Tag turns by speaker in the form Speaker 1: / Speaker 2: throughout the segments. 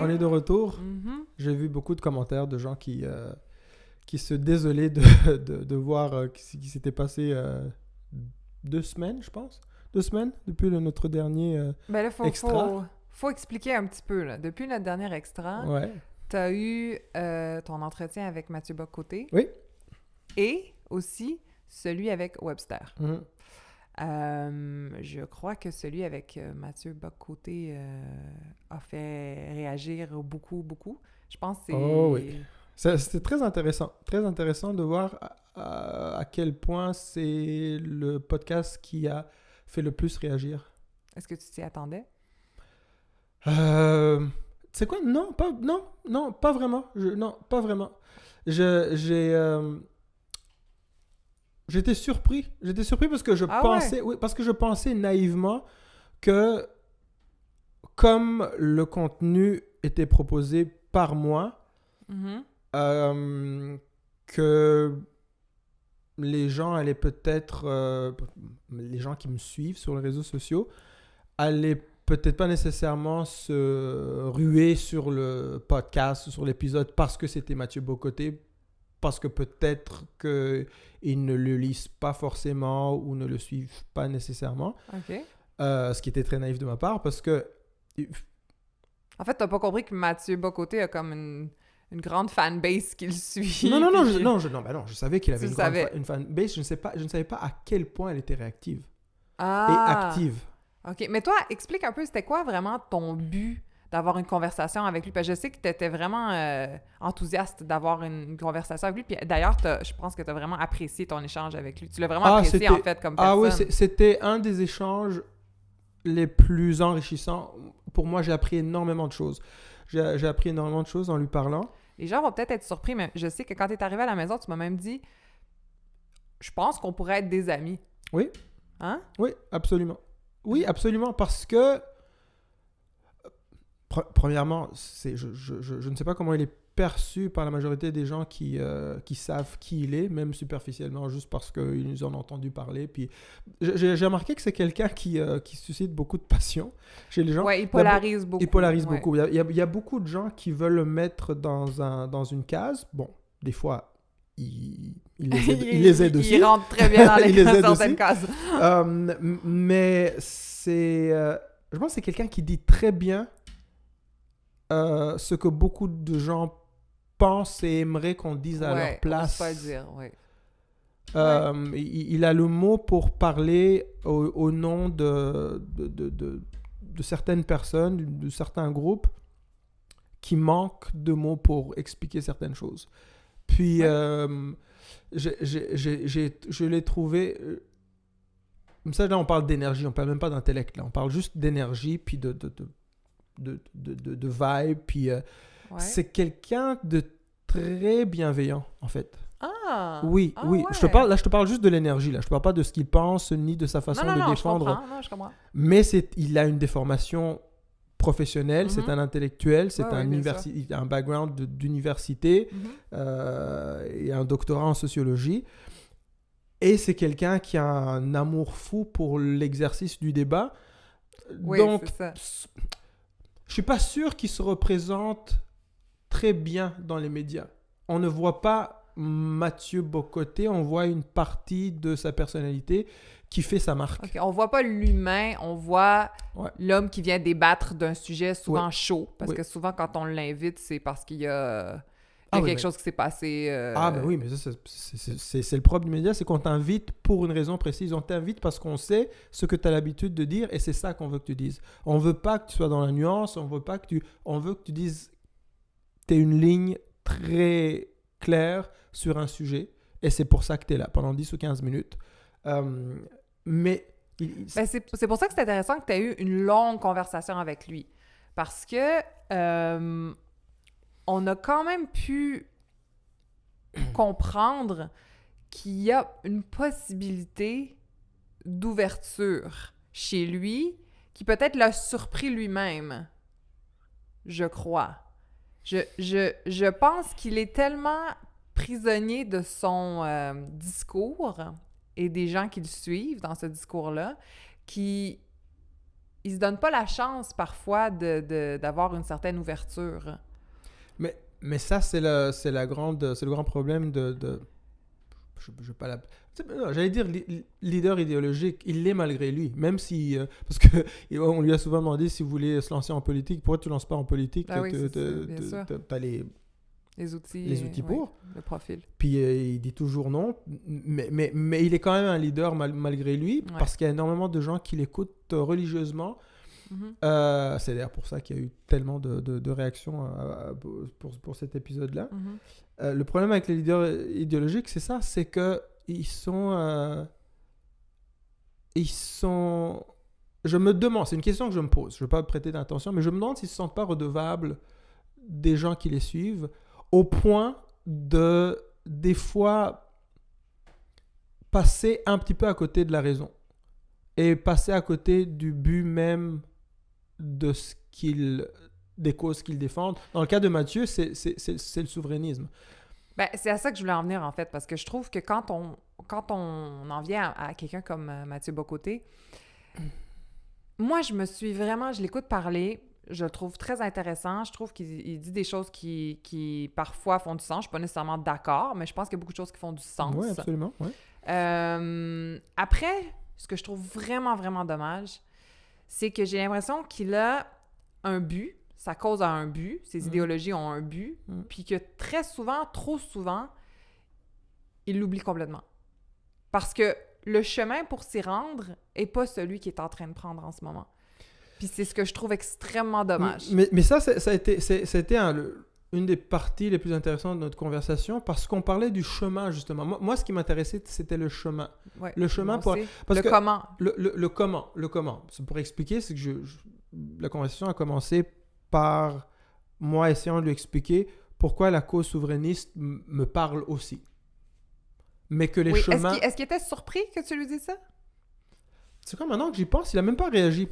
Speaker 1: On est de retour.
Speaker 2: Mm-hmm.
Speaker 1: J'ai vu beaucoup de commentaires de gens qui se désolaient de voir ce qui s'était passé 2 semaines, je pense. 2 semaines depuis notre dernier
Speaker 2: Ben là,
Speaker 1: extra.
Speaker 2: faut expliquer un petit peu. Là. Depuis notre dernier extra,
Speaker 1: Ouais.
Speaker 2: tu as eu ton entretien avec Mathieu Bock-Côté.
Speaker 1: Oui.
Speaker 2: Et aussi celui avec Webster.
Speaker 1: Mhm.
Speaker 2: Je crois que celui avec Mathieu Bock-Côté a fait réagir beaucoup, beaucoup. Je pense que c'est...
Speaker 1: Oh oui. C'était très intéressant. Très intéressant de voir à quel point c'est le podcast qui a fait le plus réagir.
Speaker 2: Est-ce que tu t'y attendais?
Speaker 1: C'est quoi? Non, pas vraiment. Non, pas vraiment. J'étais surpris. J'étais surpris parce que je pensais, oui, parce que je pensais naïvement que comme le contenu était proposé par moi, que les gens allaient peut-être, les gens qui me suivent sur les réseaux sociaux, allaient peut-être pas nécessairement se ruer sur le podcast, sur l'épisode parce que c'était Mathieu Bock-Côté, parce que peut-être qu'ils ne le lisent pas forcément ou ne le suivent pas nécessairement.
Speaker 2: OK.
Speaker 1: Ce qui était très naïf de ma part parce que...
Speaker 2: En fait, t'as pas compris que Mathieu Bock-Côté a comme une grande fanbase qui le suit.
Speaker 1: Non,
Speaker 2: puis-
Speaker 1: je savais qu'il avait
Speaker 2: Tu
Speaker 1: une,
Speaker 2: le savais.
Speaker 1: une fanbase. Je ne savais pas à quel point elle était réactive et
Speaker 2: Ah!
Speaker 1: active.
Speaker 2: OK. Mais toi, explique un peu, c'était quoi vraiment ton but d'avoir une conversation avec lui? Parce que je sais que tu étais vraiment enthousiaste d'avoir une conversation avec lui. Puis d'ailleurs, je pense que tu as vraiment apprécié ton échange avec lui. Tu l'as vraiment apprécié, en fait, comme personne.
Speaker 1: Ah oui, c'était un des échanges les plus enrichissants. Pour moi, j'ai appris énormément de choses. J'ai appris énormément de choses en lui parlant.
Speaker 2: Les gens vont peut-être être surpris, mais je sais que quand tu es arrivé à la maison, tu m'as même dit « Je pense qu'on pourrait être des amis. »
Speaker 1: Oui.
Speaker 2: Hein?
Speaker 1: Oui, absolument. Oui, absolument, parce que premièrement, je ne sais pas comment il est perçu par la majorité des gens qui savent qui il est, même superficiellement, juste parce qu'ils nous en ont entendu parler. Puis j'ai remarqué que c'est quelqu'un qui suscite beaucoup de passion chez les gens.
Speaker 2: Oui, il polarise beaucoup.
Speaker 1: Il polarise
Speaker 2: ouais.
Speaker 1: beaucoup. Il y a beaucoup de gens qui veulent le mettre dans une case. Bon, des fois, il les aide aussi.
Speaker 2: Il rentre très bien dans
Speaker 1: Il les aide
Speaker 2: certaines
Speaker 1: aussi.
Speaker 2: cases.
Speaker 1: Mais je pense que c'est quelqu'un qui dit très bien ce que beaucoup de gens pensent et aimeraient qu'on dise à leur place.
Speaker 2: On peut pas le dire, oui.
Speaker 1: Il a le mot pour parler au nom de certaines personnes, de certains groupes qui manquent de mots pour expliquer certaines choses. Puis, je l'ai trouvé... ça, là, on parle d'énergie, on parle même pas d'intellect. Là. On parle juste d'énergie, puis de vibe. Puis, c'est quelqu'un de très bienveillant, en fait.
Speaker 2: Ah!
Speaker 1: Oui.
Speaker 2: Ouais.
Speaker 1: Je te parle juste de l'énergie. Là. Je te parle pas de ce qu'il pense, ni de sa façon de défendre.
Speaker 2: Je comprends.
Speaker 1: Mais il a une déformation professionnelle, c'est un intellectuel, il a un background d'université et un doctorat en sociologie. Et c'est quelqu'un qui a un amour fou pour l'exercice du débat.
Speaker 2: Oui,
Speaker 1: donc,
Speaker 2: c'est ça.
Speaker 1: je suis pas sûr qu'il se représente très bien dans les médias. On ne voit pas Mathieu Bock-Côté, on voit une partie de sa personnalité qui fait sa marque.
Speaker 2: Okay, on voit pas l'humain, on voit l'homme qui vient débattre d'un sujet souvent chaud. Parce que souvent, quand on l'invite, c'est parce qu'il y a quelque chose qui s'est passé.
Speaker 1: Ah, ben oui, mais ça, c'est le propre du média, c'est qu'on t'invite pour une raison précise. On t'invite parce qu'on sait ce que tu as l'habitude de dire et c'est ça qu'on veut que tu dises. On veut pas que tu sois dans la nuance, on veut que tu dises... Tu es une ligne très claire sur un sujet et c'est pour ça que tu es là pendant 10 ou 15 minutes. Mais...
Speaker 2: c'est pour ça que c'est intéressant que tu aies eu une longue conversation avec lui. Parce que on a quand même pu comprendre qu'il y a une possibilité d'ouverture chez lui qui peut-être l'a surpris lui-même, je crois. Je pense qu'il est tellement prisonnier de son discours et des gens qui le suivent dans ce discours-là, qui ils se donnent pas la chance parfois d'avoir une certaine ouverture.
Speaker 1: Mais ça, c'est le grand problème de je vais pas la... J'allais dire leader idéologique, il l'est malgré lui, même si... parce qu'on lui a souvent demandé si vous voulez se lancer en politique, pourquoi tu ne lances pas en politique?
Speaker 2: Ah oui, bien sûr.
Speaker 1: T'as les outils pour.
Speaker 2: Le profil.
Speaker 1: Puis il dit toujours non, mais il est quand même un leader malgré lui, parce qu'il y a énormément de gens qui l'écoutent religieusement.
Speaker 2: Mm-hmm.
Speaker 1: C'est d'ailleurs pour ça qu'il y a eu tellement de réactions pour cet épisode-là.
Speaker 2: Mm-hmm.
Speaker 1: Le problème avec les leaders idéologiques, c'est ça, c'est que ils sont... Je me demande, c'est une question que je me pose, je ne veux pas prêter d'attention, mais je me demande s'ils ne se sentent pas redevables des gens qui les suivent, au point de, des fois, passer un petit peu à côté de la raison et passer à côté du but même de des causes qu'ils défendent. Dans le cas de Mathieu, c'est le souverainisme.
Speaker 2: Ben, c'est à ça que je voulais en venir, en fait, parce que je trouve que quand on en vient à quelqu'un comme Mathieu Bock-Côté, moi, je l'écoute parler, je le trouve très intéressant, je trouve qu'il dit des choses qui parfois font du sens, je suis pas nécessairement d'accord, mais je pense qu'il y a beaucoup de choses qui font du sens.
Speaker 1: Oui, absolument, ouais.
Speaker 2: Après, ce que je trouve vraiment, vraiment dommage, c'est que j'ai l'impression qu'il a un but, sa cause a un but, ses idéologies ont un but, puis que très souvent, trop souvent, il l'oublie complètement. Parce que le chemin pour s'y rendre est pas celui qu'il est en train de prendre en ce moment. Puis c'est ce que je trouve extrêmement dommage.
Speaker 1: Mais ça a été une des parties les plus intéressantes de notre conversation, parce qu'on parlait du chemin, justement. Moi, ce qui m'intéressait, c'était le chemin.
Speaker 2: Ouais,
Speaker 1: le chemin pour...
Speaker 2: Parce que comment.
Speaker 1: Le comment. Pour expliquer, c'est que la conversation a commencé par moi essayant de lui expliquer pourquoi la cause souverainiste me parle aussi. Mais que les chemins...
Speaker 2: Est-ce qu'il était surpris que tu lui dises ça?
Speaker 1: C'est quoi, maintenant que j'y pense, il n'a même pas réagi.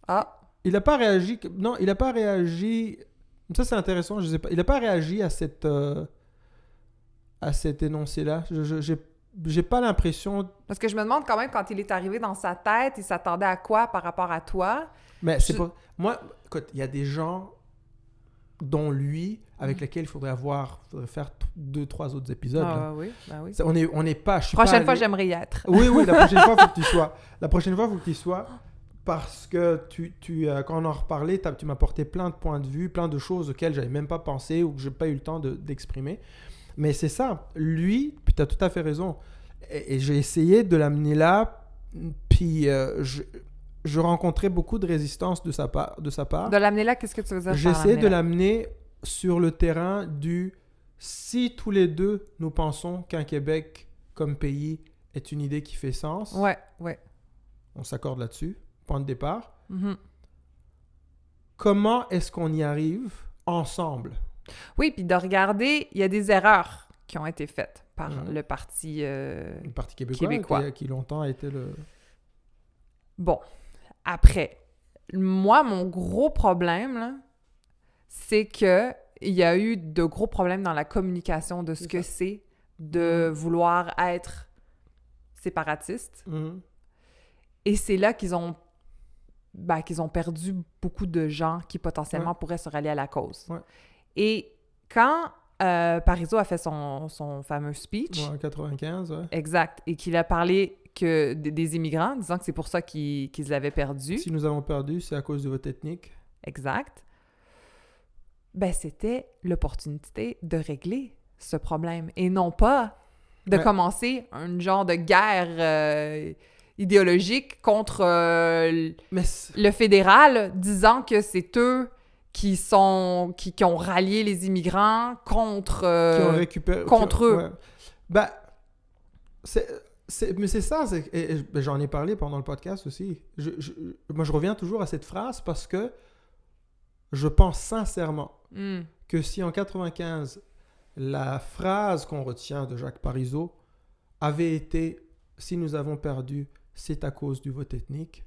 Speaker 2: Ah.
Speaker 1: Il n'a pas réagi... Non, il n'a pas réagi... Ça, c'est intéressant, je sais pas. Il n'a pas réagi à cet énoncé-là. J'ai pas l'impression...
Speaker 2: Parce que je me demande quand même, quand il est arrivé dans sa tête, il s'attendait à quoi par rapport à toi?
Speaker 1: Mais c'est pas... Moi, écoute, il y a des gens dont lui, avec lesquels il faudrait faire 2-3 autres épisodes.
Speaker 2: Ah oui, ben oui.
Speaker 1: On n'est pas...
Speaker 2: Prochaine fois, j'aimerais y être.
Speaker 1: Oui, la prochaine fois, il faut que tu y sois. La prochaine fois, il faut que tu y sois. Parce que quand on en reparlait, tu m'as porté plein de points de vue, plein de choses auxquelles je n'avais même pas pensé ou que je n'ai pas eu le temps d'exprimer. Mais c'est ça. Lui, puis tu as tout à fait raison. Et j'ai essayé de l'amener là, puis je rencontrais beaucoup de résistance de sa part.
Speaker 2: De l'amener là, qu'est-ce que tu veux dire?
Speaker 1: J'essaie de l'amener sur le terrain du « si tous les deux, nous pensons qu'un Québec comme pays est une idée qui fait sens. »
Speaker 2: Ouais.
Speaker 1: On s'accorde là-dessus. Point de départ.
Speaker 2: Mm-hmm.
Speaker 1: Comment est-ce qu'on y arrive ensemble?
Speaker 2: Oui, puis de regarder, il y a des erreurs qui ont été faites par le Parti québécois.
Speaker 1: Qui longtemps a été le...
Speaker 2: Bon, après, moi, mon gros problème, là, c'est que il y a eu de gros problèmes dans la communication de ce que c'est de vouloir être séparatiste.
Speaker 1: Mm-hmm.
Speaker 2: Et c'est là qu'ils ont perdu beaucoup de gens qui potentiellement pourraient se rallier à la cause.
Speaker 1: Ouais.
Speaker 2: Et quand Parizeau a fait son fameux speech...
Speaker 1: en 95, ouais.
Speaker 2: Exact. Et qu'il a parlé des immigrants, disant que c'est pour ça qu'ils l'avaient perdu.
Speaker 1: Si nous avons perdu, c'est à cause de votre ethnique.
Speaker 2: Exact. Ben, c'était l'opportunité de régler ce problème. Et non pas de commencer un genre de guerre... idéologique contre le fédéral, disant que c'est eux qui ont rallié les immigrants contre eux.
Speaker 1: Ouais. Ben, mais c'est ça, j'en ai parlé pendant le podcast aussi. Moi, je reviens toujours à cette phrase parce que je pense sincèrement que si en 95, la phrase qu'on retient de Jacques Parizeau avait été « si nous avons perdu », c'est à cause du vote ethnique.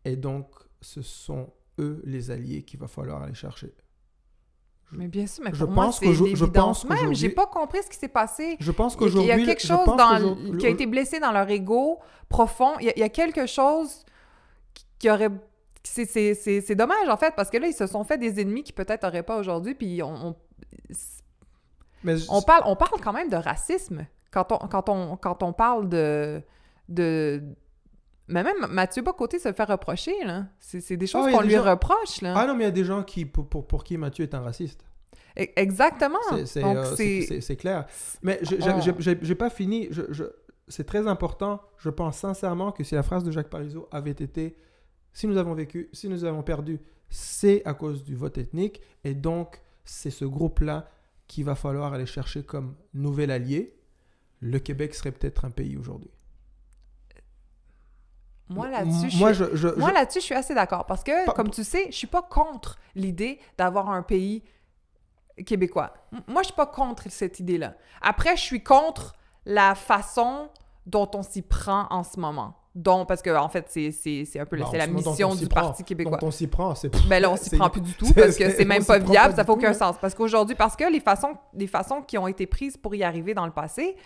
Speaker 1: Et donc, ce sont eux les alliés qu'il va falloir aller chercher.
Speaker 2: Mais bien sûr, mais pour moi, c'est l'évidence même. J'ai pas compris ce qui s'est passé.
Speaker 1: Je pense qu'aujourd'hui...
Speaker 2: Il y a quelque chose qui a été blessé dans leur ego profond. Il y a quelque chose qui auraient... C'est dommage, en fait, parce que là, ils se sont fait des ennemis qui peut-être n'auraient pas aujourd'hui, puis
Speaker 1: Mais
Speaker 2: on parle quand même de racisme quand on parle de... Mais même Mathieu Bock-Côté se le fait reprocher, là. C'est des choses
Speaker 1: il y a
Speaker 2: qu'on
Speaker 1: des
Speaker 2: lui
Speaker 1: gens-
Speaker 2: reproche, là.
Speaker 1: Ah non, mais il y a des gens pour qui Mathieu est un raciste.
Speaker 2: Exactement. Donc,
Speaker 1: C'est clair. Mais j'ai pas fini. C'est très important. Je pense sincèrement que si la phrase de Jacques Parizeau avait été « Si nous avons vécu, si nous avons perdu, c'est à cause du vote ethnique. » Et donc, c'est ce groupe-là qu'il va falloir aller chercher comme nouvel allié. Le Québec serait peut-être un pays aujourd'hui.
Speaker 2: Moi, là-dessus, je suis assez d'accord. Parce que, comme tu sais, je suis pas contre l'idée d'avoir un pays québécois. Moi, je suis pas contre cette idée-là. Après, je suis contre la façon dont on s'y prend en ce moment. Parce que, en fait, c'est un peu c'est la mission du Parti québécois.
Speaker 1: Donc, on s'y prend.
Speaker 2: Ben là, on s'y prend plus du tout parce que c'est même pas viable, ça fait aucun sens. Parce qu'aujourd'hui, parce que les façons qui ont été prises pour y arriver dans le passé,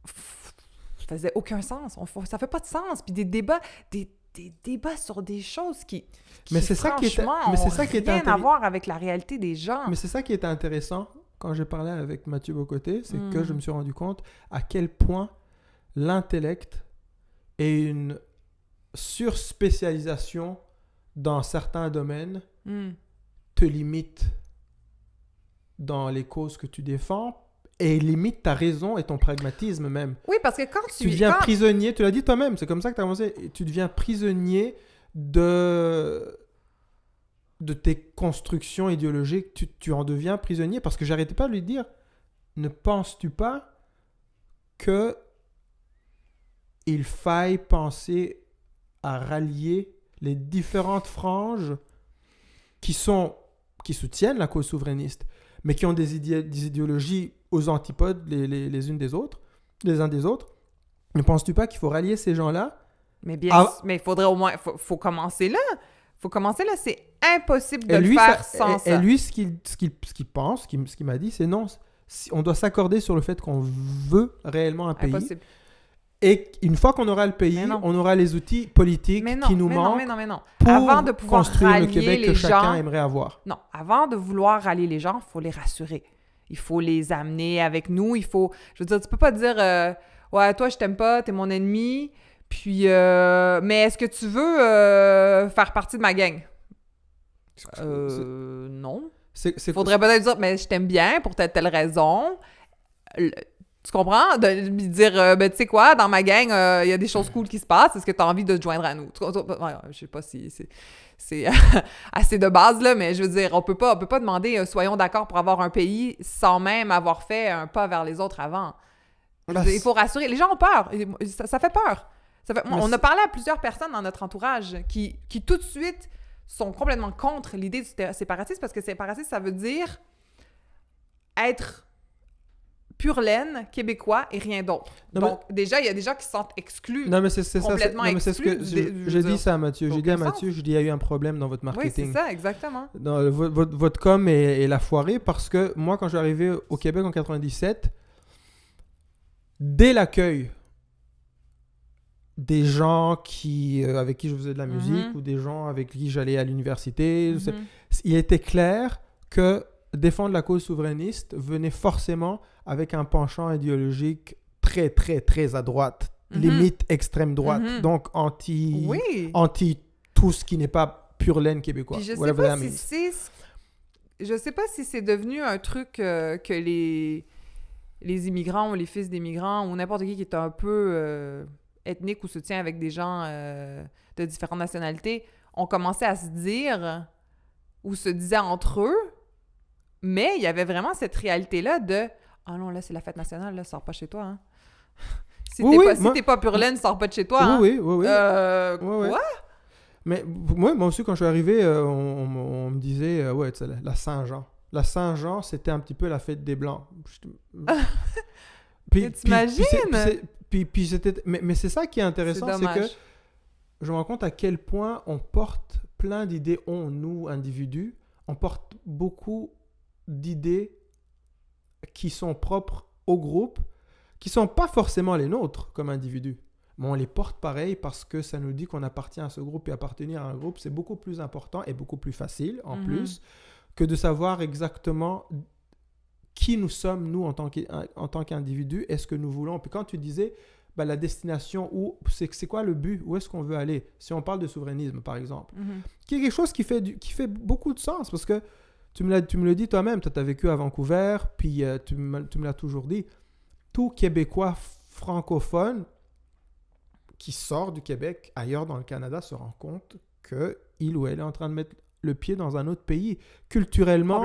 Speaker 2: ça faisait aucun sens. Ça fait pas de sens. Puis des débats sur des choses qui
Speaker 1: mais c'est ça qui est
Speaker 2: rien à voir avec la réalité des gens.
Speaker 1: Mais c'est ça qui était intéressant quand j'ai parlé avec Mathieu Bock-Côté, c'est que je me suis rendu compte à quel point l'intellect et une surspécialisation dans certains domaines te limite dans les causes que tu défends et limite ta raison et ton pragmatisme même.
Speaker 2: Oui, parce que quand
Speaker 1: tu deviens prisonnier, tu l'as dit toi-même, c'est comme ça que tu as commencé, tu deviens prisonnier de tes constructions idéologiques, tu en deviens prisonnier parce que j'arrêtais pas de lui dire, ne penses-tu pas que il faille penser à rallier les différentes franges qui soutiennent la cause souverainiste, mais qui ont des idéologies aux antipodes les uns des autres. Ne penses-tu pas qu'il faut rallier ces gens-là?
Speaker 2: Mais il faudrait au moins... faut commencer là. C'est impossible de le faire sans ça.
Speaker 1: Et lui, ce qu'il pense, ce qu'il m'a dit, c'est non. On doit s'accorder sur le fait qu'on veut réellement un pays.
Speaker 2: Impossible.
Speaker 1: Et une fois qu'on aura le pays, on aura les outils politiques qui nous manquent pour
Speaker 2: avant de pouvoir
Speaker 1: construire le Québec que chacun aimerait avoir.
Speaker 2: Non, avant de vouloir rallier les gens, il faut les rassurer. Il faut les amener avec nous. Je veux dire, tu peux pas dire ouais, toi, je t'aime pas, t'es mon ennemi, puis mais est-ce que tu veux faire partie de ma gang? Non. Faudrait peut-être dire, mais je t'aime bien pour telle raison. Tu comprends? De lui dire, ben, tu sais quoi, dans ma gang, il y a des choses cool qui se passent. Est-ce que tu as envie de te joindre à nous? Je sais pas si c'est assez de base, là, mais je veux dire, on peut pas demander soyons d'accord pour avoir un pays sans même avoir fait un pas vers les autres avant. Il faut rassurer. Les gens ont peur. Ça fait peur. On a parlé à plusieurs personnes dans notre entourage qui tout de suite sont complètement contre l'idée du séparatisme parce que séparatisme, ça veut dire être pure laine, québécois et rien d'autre. Donc, déjà, il y a des gens qui se sentent exclus.
Speaker 1: Non, mais c'est
Speaker 2: complètement
Speaker 1: ça. C'est ce que j'ai dit ça à Mathieu. J'ai dit à Mathieu, il y a eu un problème dans votre marketing.
Speaker 2: Oui, c'est ça, exactement.
Speaker 1: Dans votre com est la foirée parce que moi, quand je suis arrivé au Québec en 97, dès l'accueil des gens avec qui je faisais de la musique ou des gens avec qui j'allais à l'université, il était clair que défendre la cause souverainiste venait forcément avec un penchant idéologique très, très, très à droite, limite extrême droite, donc anti tout ce qui n'est pas pure laine québécois.
Speaker 2: Puis je sais pas si c'est devenu un truc que les immigrants ou les fils d'immigrants ou n'importe qui est un peu ethnique ou se tient avec des gens de différentes nationalités ont commencé à se dire ou se disaient entre eux. Mais il y avait vraiment cette réalité-là de « Ah non, là, c'est la fête nationale, là, sors pas chez toi. Hein. Si t'es pas pure laine, sors pas de chez toi.
Speaker 1: Oui,
Speaker 2: hein.
Speaker 1: oui.
Speaker 2: Quoi?
Speaker 1: Mais moi aussi, quand je suis arrivé, on me disait ouais, tu sais, la Saint-Jean. La Saint-Jean, c'était un petit peu la fête des Blancs.
Speaker 2: Mais t'imagines?
Speaker 1: Mais c'est ça qui est intéressant, c'est que je me rends compte à quel point on porte plein d'idées, nous, individus, on porte beaucoup d'idées qui sont propres au groupe, qui sont pas forcément les nôtres comme individus, mais on les porte pareil parce que ça nous dit qu'on appartient à ce groupe et appartenir à un groupe, c'est beaucoup plus important et beaucoup plus facile en plus que de savoir exactement qui nous sommes, nous, en tant qu'individus, et ce que nous voulons. Puis quand tu disais la destination, c'est quoi le but, où est-ce qu'on veut aller, si on parle de souverainisme, par exemple, qui est quelque chose qui fait beaucoup de sens, parce que tu me le dis toi-même, tu as vécu à Vancouver, puis tu me l'as toujours dit, tout Québécois francophone qui sort du Québec, ailleurs dans le Canada, se rend compte qu'il ou elle est en train de mettre le pied dans un autre pays, culturellement,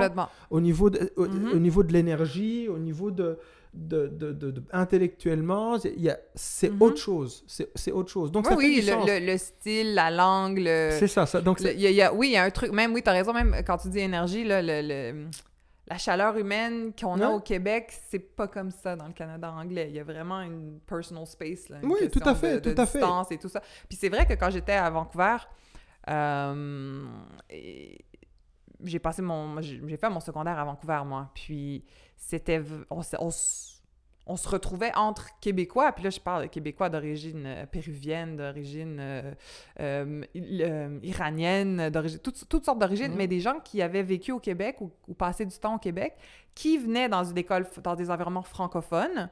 Speaker 1: au niveau de l'énergie, au niveau intellectuellement, c'est autre chose. C'est autre chose. Donc, ça fait du sens.
Speaker 2: Le style, la langue,
Speaker 1: c'est ça. Donc,
Speaker 2: il y a un truc, même, oui, t'as raison, même quand tu dis énergie, là, la chaleur humaine qu'on a au Québec, c'est pas comme ça dans le Canada anglais. Il y a vraiment une personal space, là,
Speaker 1: oui, tout à fait,
Speaker 2: de distance et tout ça. Puis c'est vrai que quand j'étais à Vancouver, j'ai fait mon secondaire à Vancouver, moi. Puis c'était... On se retrouvait entre Québécois, puis là, je parle de Québécois d'origine péruvienne, d'origine iranienne, d'origine, toutes sortes d'origines, mais des gens qui avaient vécu au Québec ou passé du temps au Québec, qui venaient dans une école, dans des environnements francophones,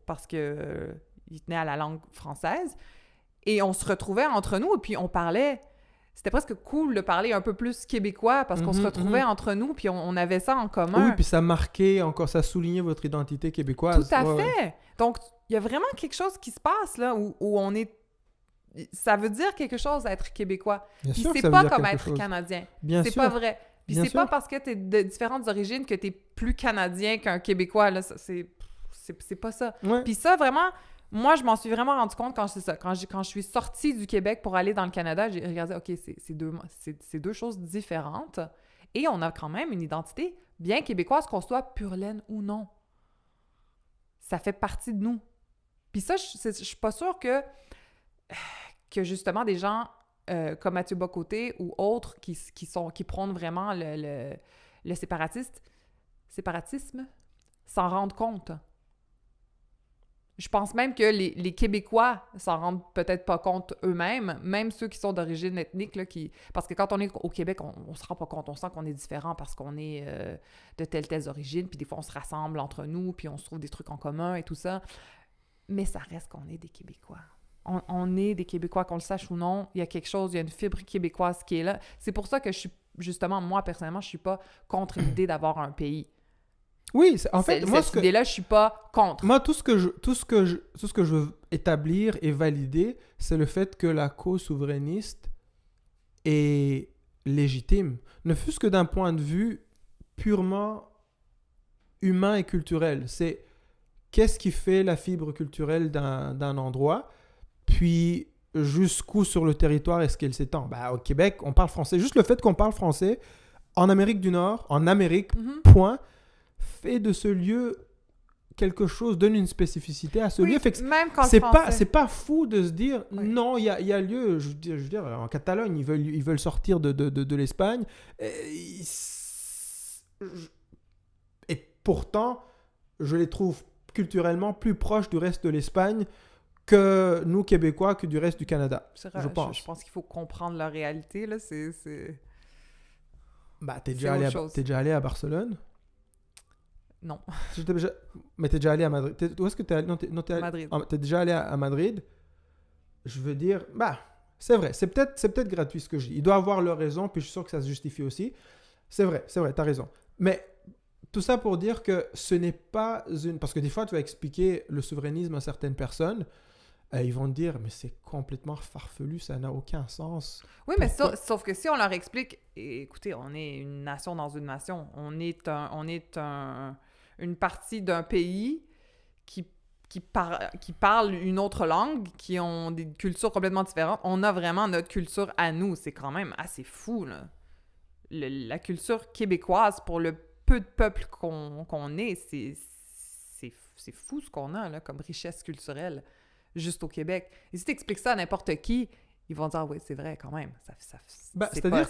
Speaker 2: parce que ils tenaient à la langue française, et on se retrouvait entre nous, et puis on parlait... C'était presque cool de parler un peu plus québécois parce qu'on se retrouvait entre nous puis on avait ça en commun.
Speaker 1: Oui, puis ça marquait encore, ça soulignait votre identité québécoise.
Speaker 2: Tout à fait. Ouais. Donc, il y a vraiment quelque chose qui se passe là où on est... Ça veut dire quelque chose être québécois.
Speaker 1: Bien
Speaker 2: puis
Speaker 1: sûr
Speaker 2: c'est
Speaker 1: que ça
Speaker 2: pas
Speaker 1: veut dire
Speaker 2: comme
Speaker 1: quelque
Speaker 2: être
Speaker 1: chose.
Speaker 2: Canadien.
Speaker 1: Bien
Speaker 2: c'est
Speaker 1: sûr.
Speaker 2: pas vrai. Puis
Speaker 1: Bien
Speaker 2: c'est
Speaker 1: sûr.
Speaker 2: pas parce que t'es de différentes origines que t'es plus Canadien qu'un Québécois. Là. C'est pas ça.
Speaker 1: Ouais.
Speaker 2: Puis ça, vraiment... Moi, je m'en suis vraiment rendu compte quand c'est ça. Quand je suis sortie du Québec pour aller dans le Canada, j'ai regardé, OK, c'est deux choses différentes. Et on a quand même une identité bien québécoise, qu'on soit pure laine ou non. Ça fait partie de nous. Puis ça, je suis pas sûre que justement des gens comme Mathieu Bocoté ou autres qui prônent vraiment le séparatisme s'en rendent compte. Je pense même que les Québécois s'en rendent peut-être pas compte eux-mêmes, même ceux qui sont d'origine ethnique, là, parce que quand on est au Québec, on se rend pas compte, on sent qu'on est différent parce qu'on est de telles origines, puis des fois on se rassemble entre nous, puis on se trouve des trucs en commun et tout ça. Mais ça reste qu'on est des Québécois. On est des Québécois, qu'on le sache ou non, il y a quelque chose, il y a une fibre québécoise qui est là. C'est pour ça que je suis, justement, moi, personnellement, je suis pas contre l'idée d'avoir un pays.
Speaker 1: Oui, en fait, moi,
Speaker 2: cette idée-là, je suis pas contre.
Speaker 1: Moi, tout ce que je veux établir et valider, c'est le fait que la cause souverainiste est légitime, ne fût-ce que d'un point de vue purement humain et culturel. C'est qu'est-ce qui fait la fibre culturelle d'un endroit, puis jusqu'où sur le territoire est-ce qu'elle s'étend. Au Québec, on parle français. Juste le fait qu'on parle français, en Amérique du Nord, en Amérique, point, fait de ce lieu quelque chose, donne une spécificité à ce lieu. Fait que
Speaker 2: même quand
Speaker 1: c'est pas fou de se dire non, il y a lieu. Je veux dire, en Catalogne, ils veulent sortir de l'Espagne. Et pourtant, je les trouve culturellement plus proches du reste de l'Espagne que nous, Québécois, que du reste du Canada.
Speaker 2: C'est vrai, je pense qu'il faut comprendre la réalité. Là. T'es
Speaker 1: déjà allé à Barcelone?
Speaker 2: Non.
Speaker 1: Mais t'es déjà allé à Madrid. Où est-ce que t'es allé?
Speaker 2: Madrid.
Speaker 1: T'es déjà allé à Madrid? Je veux dire, c'est vrai. C'est peut-être gratuit ce que je dis. Il doit avoir leur raison, puis je suis sûr que ça se justifie aussi. C'est vrai, t'as raison. Mais tout ça pour dire que ce n'est pas une... Parce que des fois, tu vas expliquer le souverainisme à certaines personnes, ils vont te dire, mais c'est complètement farfelu, ça n'a aucun sens.
Speaker 2: Oui, mais sauf que si on leur explique, écoutez, on est une nation dans une nation, on est une partie d'un pays qui parle une autre langue, qui ont des cultures complètement différentes. On a vraiment notre culture à nous. C'est quand même assez fou, là. La culture québécoise, pour le peu de peuple qu'on est, c'est fou ce qu'on a là, comme richesse culturelle, juste au Québec. Et si tu expliques ça à n'importe qui, ils vont dire, oui, c'est vrai quand même.
Speaker 1: C'est-à-dire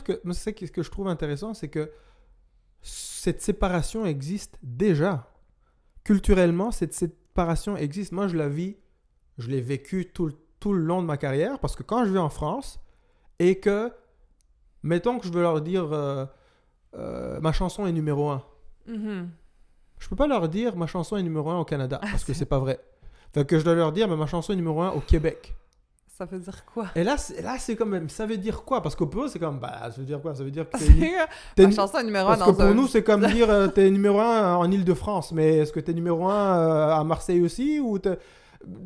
Speaker 1: que moi, c'est ce que je trouve intéressant, c'est que cette séparation existe déjà. Culturellement, cette séparation existe. Moi, je la vis Je l'ai vécu tout le long de ma carrière parce que quand je vais en France et que, mettons que je veux leur dire ma chanson est numéro 1. Je peux pas leur dire ma chanson est numéro 1 au Canada parce que c'est pas vrai. Fait que je dois leur dire mais ma chanson est numéro 1 au Québec.
Speaker 2: Ça veut dire quoi?
Speaker 1: Et là, c'est comme même, ça veut dire quoi? Parce que pour eux, c'est comme, ça veut dire quoi? Ça veut dire que
Speaker 2: Ma chanson est numéro 1
Speaker 1: parce que pour nous, c'est comme dire t'es numéro 1 en Île-de-France, mais est-ce que t'es numéro 1 à Marseille aussi? Ou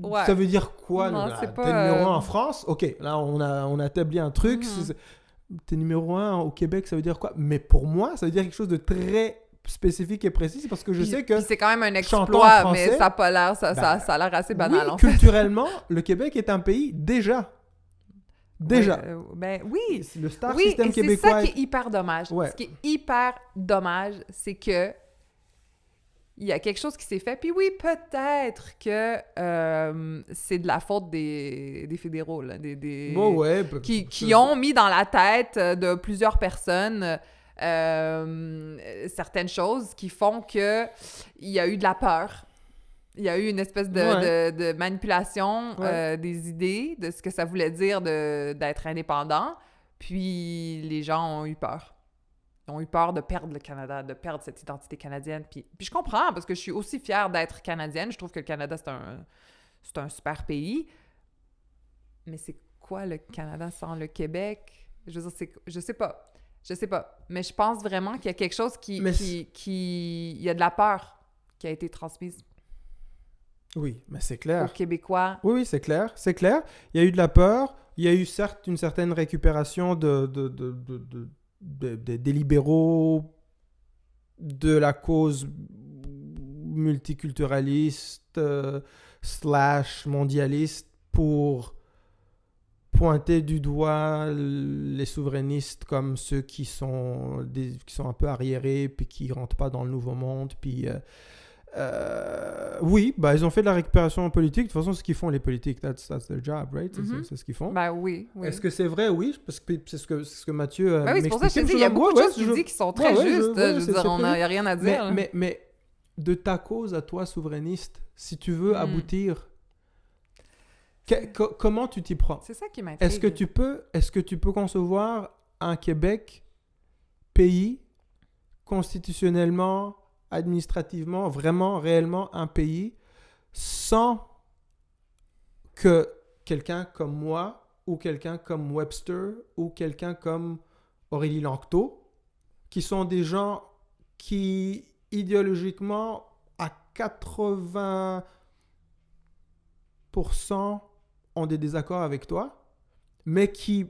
Speaker 2: Ouais.
Speaker 1: ça veut dire quoi?
Speaker 2: Non,
Speaker 1: là?
Speaker 2: c'est
Speaker 1: T'es
Speaker 2: pas,
Speaker 1: numéro 1 en France? Ok, là, on a établi un truc. T'es numéro 1 au Québec, ça veut dire quoi? Mais pour moi, ça veut dire quelque chose de très spécifique et précis, c'est parce que je sais que...
Speaker 2: Puis c'est quand même un
Speaker 1: chantant en
Speaker 2: exploit,
Speaker 1: français,
Speaker 2: mais ça a pas l'air, ça a l'air assez banal,
Speaker 1: oui,
Speaker 2: en fait.
Speaker 1: culturellement, le Québec est un pays déjà. Déjà.
Speaker 2: Ben oui.
Speaker 1: Le star
Speaker 2: Oui,
Speaker 1: system
Speaker 2: et c'est
Speaker 1: québécois.
Speaker 2: ça qui est hyper dommage.
Speaker 1: Ouais.
Speaker 2: Ce qui est hyper dommage, c'est que il y a quelque chose qui s'est fait. Puis oui, peut-être que c'est de la faute des fédéraux, là,
Speaker 1: Bon, ouais,
Speaker 2: qui ont mis dans la tête de plusieurs personnes certaines choses qui font que il y a eu de la peur. Il y a eu une espèce de manipulation des idées, de ce que ça voulait dire d'être indépendant. Puis les gens ont eu peur. Ils ont eu peur de perdre le Canada, de perdre cette identité canadienne. Puis je comprends, parce que je suis aussi fière d'être canadienne. Je trouve que le Canada, c'est un super pays. Mais c'est quoi le Canada sans le Québec? Je veux dire, je sais pas. Je sais pas. Mais je pense vraiment qu'il y a quelque chose il y a de la peur qui a été transmise.
Speaker 1: Oui, mais c'est clair.
Speaker 2: Aux Québécois.
Speaker 1: Oui, c'est clair. C'est clair. Il y a eu de la peur. Il y a eu certes une certaine récupération des libéraux, de la cause multiculturaliste / mondialiste pour pointer du doigt les souverainistes comme ceux qui sont un peu arriérés puis qui rentrent pas dans le nouveau monde. Puis oui, ils ont fait de la récupération politique. De toute façon, c'est ce qu'ils font les politiques. That's their job, right? C'est ce qu'ils font.
Speaker 2: Ben oui.
Speaker 1: Est-ce que c'est vrai? Oui, parce que c'est ce que Mathieu
Speaker 2: oui, c'est pour ça que je te dis, il y a beaucoup de choses qu'il dit qui sont très justes. Je veux dire, il n'y a rien à dire.
Speaker 1: Mais de ta cause à toi, souverainiste, si tu veux aboutir, comment tu t'y prends?
Speaker 2: C'est ça qui m'intrigue.
Speaker 1: Est-ce que tu peux concevoir un Québec, pays, constitutionnellement, administrativement, vraiment, réellement un pays, sans que quelqu'un comme moi, ou quelqu'un comme Webster, ou quelqu'un comme Aurélie Lanctot, qui sont des gens qui, idéologiquement, à 80% ont des désaccords avec toi, mais qui,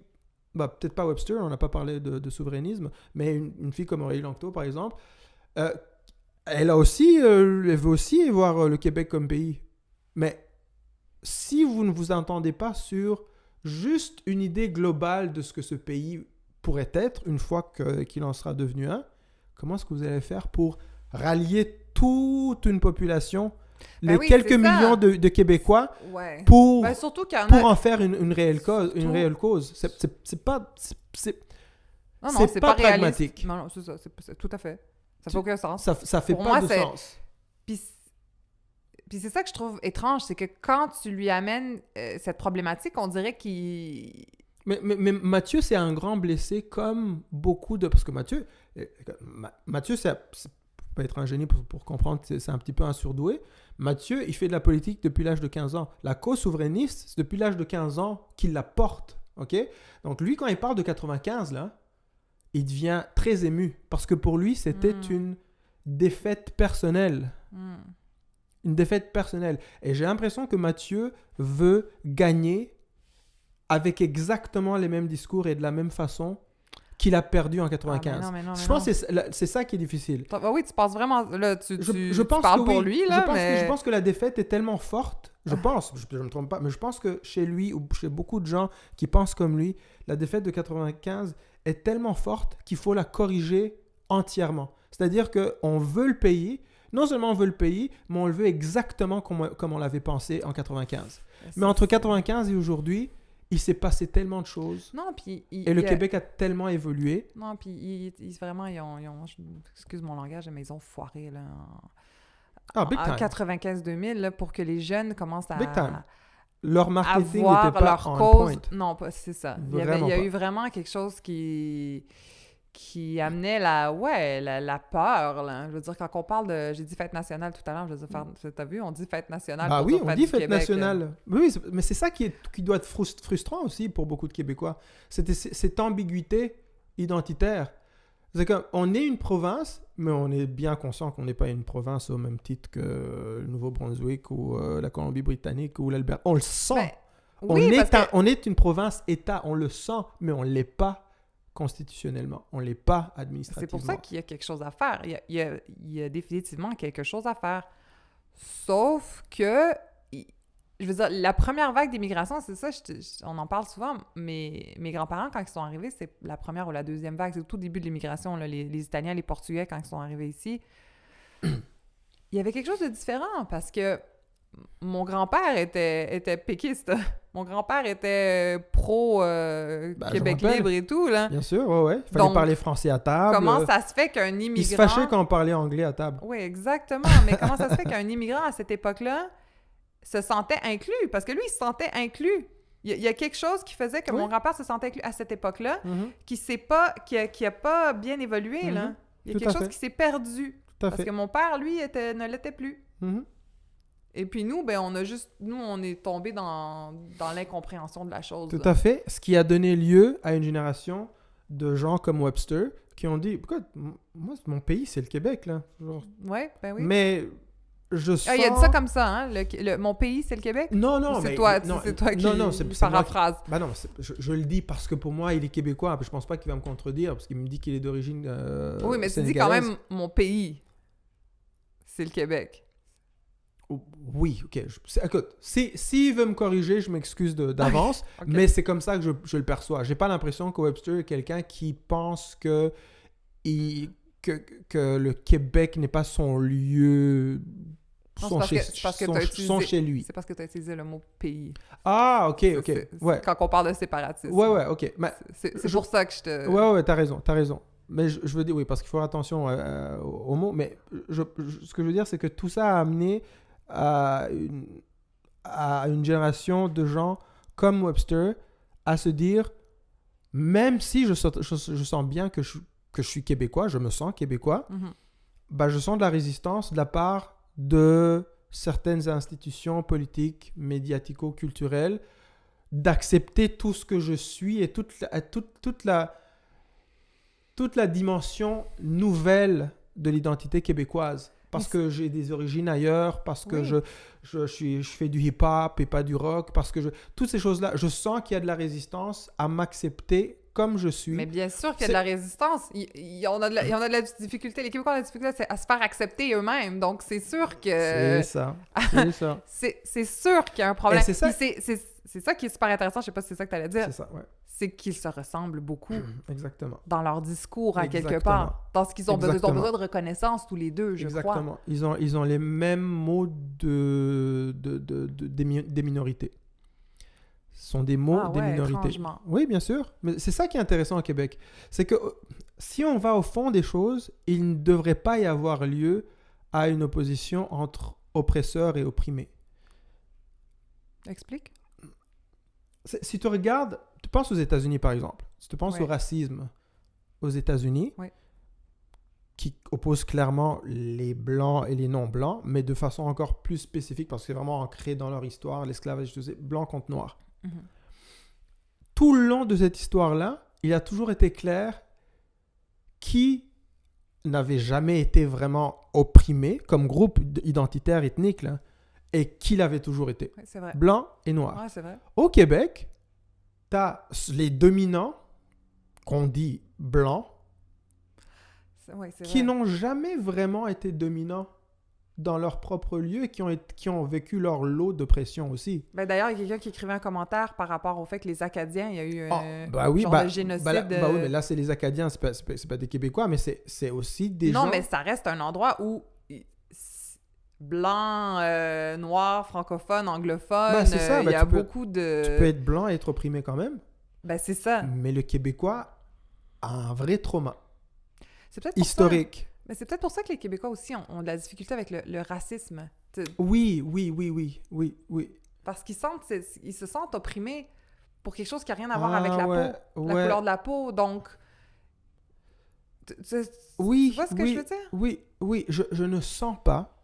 Speaker 1: peut-être pas Webster, on n'a pas parlé de souverainisme, mais une fille comme Aurélie Lanctot, par exemple, elle veut aussi voir le Québec comme pays. Mais si vous ne vous entendez pas sur juste une idée globale de ce que ce pays pourrait être une fois qu'il en sera devenu un, comment est-ce que vous allez faire pour rallier toute une population, quelques millions de Québécois, pour en faire une réelle cause? C'est pas pragmatique.
Speaker 2: Non, c'est ça, c'est tout à fait. Ça fait aucun sens.
Speaker 1: Ça fait pas de sens.
Speaker 2: Puis c'est ça que je trouve étrange, c'est que quand tu lui amènes cette problématique, on dirait qu'il...
Speaker 1: Mais Mathieu, c'est un grand blessé comme beaucoup de... Parce que Mathieu c'est pas être un génie pour comprendre que c'est un petit peu un surdoué. Mathieu, il fait de la politique depuis l'âge de 15 ans. La cause souverainiste, c'est depuis l'âge de 15 ans qu'il la porte. OK? Donc lui, quand il parle de 95, là, il devient très ému parce que pour lui, c'était une défaite personnelle. Une défaite personnelle. Et j'ai l'impression que Mathieu veut gagner avec exactement les mêmes discours et de la même façon qu'il a perdu en 95. Je pense que c'est ça qui est difficile.
Speaker 2: Oui, tu penses vraiment... Là, tu
Speaker 1: pense
Speaker 2: parles
Speaker 1: que
Speaker 2: pour
Speaker 1: oui.
Speaker 2: lui, là,
Speaker 1: Je pense que la défaite est tellement forte. Je ne me trompe pas, mais je pense que chez lui ou chez beaucoup de gens qui pensent comme lui, la défaite de 95 est tellement forte qu'il faut la corriger entièrement. C'est-à-dire qu'on veut le payer. Non seulement on veut le payer, mais on le veut exactement comme on l'avait pensé en 95. Mais entre 95 et aujourd'hui, il s'est passé tellement de choses.
Speaker 2: Non, puis...
Speaker 1: Et le Québec a tellement évolué.
Speaker 2: Non, puis vraiment, ils ont excuse mon langage, mais ils ont foiré, là, en 95-2000, là, pour que les jeunes commencent
Speaker 1: Big time. leur marketing
Speaker 2: avoir
Speaker 1: n'était pas
Speaker 2: leur
Speaker 1: on
Speaker 2: cause.
Speaker 1: point.
Speaker 2: Non, pas, c'est ça.
Speaker 1: Vraiment
Speaker 2: Il y a
Speaker 1: pas.
Speaker 2: eu vraiment quelque chose qui amenait la peur, là. Je veux dire, quand on parle de... J'ai dit fête nationale tout à l'heure, je veux dire, t'as vu, on dit fête nationale
Speaker 1: Bah
Speaker 2: pour
Speaker 1: oui,
Speaker 2: dire
Speaker 1: on
Speaker 2: fête
Speaker 1: dit
Speaker 2: du
Speaker 1: fête
Speaker 2: Québec,
Speaker 1: nationale. Oui, mais c'est ça qui doit être frustrant aussi pour beaucoup de Québécois. C'était cette ambiguïté identitaire. C'est qu'on est une province, mais on est bien conscient qu'on n'est pas une province au même titre que le Nouveau-Brunswick ou la Colombie-Britannique ou l'Alberta. On le sent.
Speaker 2: Ben, oui, parce que...
Speaker 1: On est une province-État, on le sent, mais on ne l'est pas constitutionnellement. On ne l'est pas administrativement.
Speaker 2: C'est pour ça qu'il y a quelque chose à faire. Il y a définitivement quelque chose à faire. Sauf que, je veux dire, la première vague d'immigration, c'est ça, on en parle souvent, mais mes grands-parents, quand ils sont arrivés, c'est la première ou la deuxième vague, c'est au tout début de l'immigration, là, les Italiens, les Portugais, quand ils sont arrivés ici. Il y avait quelque chose de différent parce que mon grand-père était péquiste. Mon grand-père était pro Québec libre et tout, là.
Speaker 1: Bien sûr, ouais. Il fallait
Speaker 2: Donc,
Speaker 1: parler français à table.
Speaker 2: Comment ça se fait qu'un immigrant...
Speaker 1: Il se fâchait quand on parlait anglais à table.
Speaker 2: Oui, exactement. Mais comment ça se fait qu'un immigrant, à cette époque-là, se sentait inclus? Parce que lui, il se sentait inclus. Il y a quelque chose qui faisait que mon grand-père se sentait inclus à cette époque-là, qui a pas bien évolué, là. Il y a quelque chose qui s'est perdu. Parce que mon père, lui, ne l'était plus. Et puis nous, ben, on est tombé dans l'incompréhension de la chose.
Speaker 1: Tout à fait. Ce qui a donné lieu à une génération de gens comme Webster qui ont dit, pourquoi moi, mon pays, c'est le Québec, là.
Speaker 2: Ouais, ben oui.
Speaker 1: Mais je sens...
Speaker 2: il a dit ça comme ça, hein? Mon pays, c'est le Québec?
Speaker 1: Non,
Speaker 2: c'est
Speaker 1: mais...
Speaker 2: toi,
Speaker 1: non,
Speaker 2: c'est toi qui
Speaker 1: c'est
Speaker 2: paraphrase.
Speaker 1: Bah non, je le dis parce que pour moi, il est québécois. Je pense pas qu'il va me contredire parce qu'il me dit qu'il est d'origine
Speaker 2: oui, mais tu dis quand même mon pays, c'est le Québec.
Speaker 1: Oui, ok. Écoute, s'il veut me corriger, je m'excuse d'avance,
Speaker 2: Okay.
Speaker 1: mais c'est comme ça que je le perçois. J'ai pas l'impression que Webster est quelqu'un qui pense que le Québec n'est pas son lieu, son chez lui.
Speaker 2: C'est parce que tu as utilisé le mot pays.
Speaker 1: Ah, ok. Ouais.
Speaker 2: Quand on parle de séparatisme.
Speaker 1: Ouais, ok. Mais
Speaker 2: c'est pour ça que je te...
Speaker 1: Ouais, t'as raison. Mais je veux dire, oui, parce qu'il faut faire attention aux mots, mais ce que je veux dire, c'est que tout ça a amené à une génération de gens comme Webster à se dire, même si je sens bien que je suis québécois, je me sens québécois, bah, je sens de la résistance de la part de certaines institutions politiques, médiatico-culturelles, d'accepter tout ce que je suis et toute la dimension nouvelle de l'identité québécoise. Parce que j'ai des origines ailleurs, parce que je fais du hip-hop et pas du rock, parce que toutes ces choses-là, je sens qu'il y a de la résistance à m'accepter comme je suis.
Speaker 2: Mais bien sûr qu'il y a de la résistance. On a de la difficulté. Les Québécois ont de la difficulté à se faire accepter eux-mêmes. Donc, c'est sûr que...
Speaker 1: C'est ça.
Speaker 2: c'est sûr qu'il y a un problème.
Speaker 1: C'est ça.
Speaker 2: C'est ça qui est super intéressant. Je sais pas si c'est ça que tu allais dire.
Speaker 1: C'est ça, ouais.
Speaker 2: C'est qu'ils se ressemblent beaucoup.
Speaker 1: Exactement.
Speaker 2: Dans leur discours, à quelque part. Parce qu'ils ont besoin de reconnaissance, tous les deux, je crois.
Speaker 1: Exactement. Ils ont les mêmes mots des minorités. Ce sont des mots des minorités.
Speaker 2: Étrangement.
Speaker 1: Oui, bien sûr. Mais c'est ça qui est intéressant au Québec. C'est que si on va au fond des choses, il ne devrait pas y avoir lieu à une opposition entre oppresseurs et opprimés.
Speaker 2: Explique.
Speaker 1: Si tu regardes, tu penses aux États-Unis par exemple, si tu penses au racisme aux États-Unis, qui oppose clairement les blancs et les non-blancs, mais de façon encore plus spécifique parce que c'est vraiment ancré dans leur histoire, l'esclavage, blanc contre noir. Tout le long de cette histoire-là, il a toujours été clair qui n'avait jamais été vraiment opprimé comme groupe identitaire ethnique, là, et qui l'avait toujours été.
Speaker 2: Oui, c'est vrai.
Speaker 1: Blanc et noir.
Speaker 2: Ouais, c'est vrai.
Speaker 1: Au Québec, tu as les dominants, qu'on dit blancs, qui n'ont jamais vraiment été dominants dans leur propre lieu et qui ont vécu leur lot d'oppression aussi.
Speaker 2: Ben d'ailleurs, il y a quelqu'un qui écrivait un commentaire par rapport au fait que les Acadiens, il y a eu de génocide.
Speaker 1: Oui, mais là, c'est les Acadiens, c'est pas des Québécois, mais c'est aussi des gens...
Speaker 2: Non, mais ça reste un endroit où blanc, noir, francophone, anglophone, il y a beaucoup de...
Speaker 1: Tu peux être blanc et être opprimé quand même.
Speaker 2: Ben c'est ça.
Speaker 1: Mais le Québécois a un vrai trauma.
Speaker 2: C'est peut-être
Speaker 1: historique.
Speaker 2: Mais c'est peut-être pour ça que les Québécois aussi ont de la difficulté avec le racisme.
Speaker 1: Oui.
Speaker 2: Parce ils se sentent opprimés pour quelque chose qui n'a rien à voir avec la
Speaker 1: ouais,
Speaker 2: peau, la couleur de la peau. Donc,
Speaker 1: oui,
Speaker 2: tu vois ce que je veux dire?
Speaker 1: Oui, je ne sens pas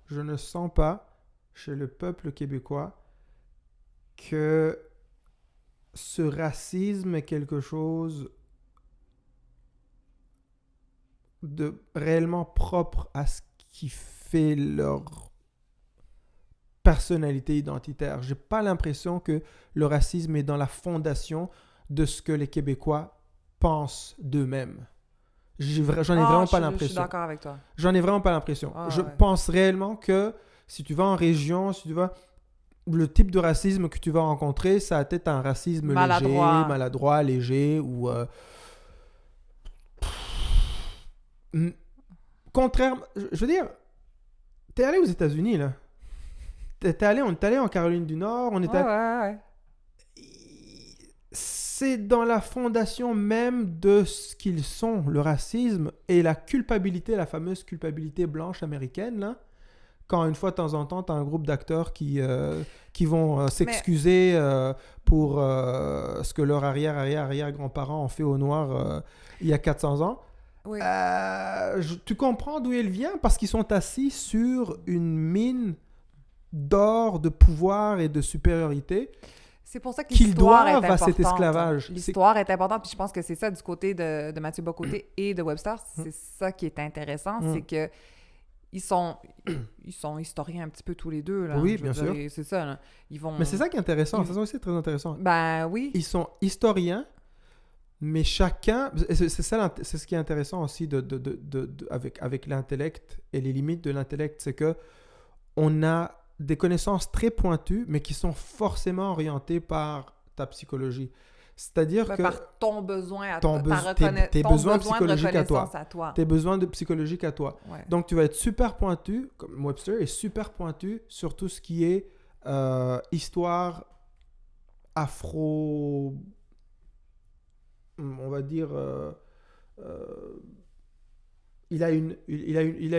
Speaker 1: chez le peuple québécois que ce racisme est quelque chose de réellement propre à ce qui fait leur personnalité identitaire. J'ai pas l'impression que le racisme est dans la fondation de ce que les Québécois pensent d'eux-mêmes. J'en ai vraiment pas l'impression.
Speaker 2: Je suis d'accord avec toi.
Speaker 1: J'en ai vraiment pas l'impression. Je
Speaker 2: Ouais.
Speaker 1: pense réellement que si tu vas en région, si tu vas... Le type de racisme que tu vas rencontrer, ça a peut-être un racisme maladroit, léger, ou... Contraire... Je veux dire, t'es allé aux États-Unis, là. On est allé en Caroline du Nord, on était...
Speaker 2: Ouais.
Speaker 1: C'est dans la fondation même de ce qu'ils sont, le racisme et la culpabilité, la fameuse culpabilité blanche américaine, là. Quand une fois de temps en temps, tu as un groupe d'acteurs qui vont s'excuser pour ce que leur arrière-grands-parents ont fait aux Noirs il y a 400 ans.
Speaker 2: Oui.
Speaker 1: Tu comprends d'où il vient parce qu'ils sont assis sur une mine d'or, de pouvoir et de supériorité.
Speaker 2: C'est pour ça que
Speaker 1: qu'ils
Speaker 2: l'histoire
Speaker 1: doivent
Speaker 2: est
Speaker 1: à
Speaker 2: importante.
Speaker 1: cet esclavage.
Speaker 2: L'histoire est importante, puis je pense que c'est ça du côté de Mathieu Bocoté et de Webster. C'est ça qui est intéressant, c'est que ils sont historiens un petit peu tous les deux. Là,
Speaker 1: oui, bien sûr.
Speaker 2: C'est ça. Là. Ils vont...
Speaker 1: Mais c'est ça qui est intéressant. C'est ça aussi très intéressant.
Speaker 2: Ben oui.
Speaker 1: Ils sont historiens, mais chacun... C'est ce qui est intéressant aussi avec l'intellect et les limites de l'intellect, c'est que on a des connaissances très pointues, mais qui sont forcément orientées par ta psychologie. C'est-à-dire que...
Speaker 2: Par ton besoin à
Speaker 1: toi. Tes besoins psychologiques à toi. Tes besoins psychologiques à toi.
Speaker 2: Ouais.
Speaker 1: Donc, tu vas être super pointu, comme Webster est super pointu sur tout ce qui est histoire afro... On va dire... il a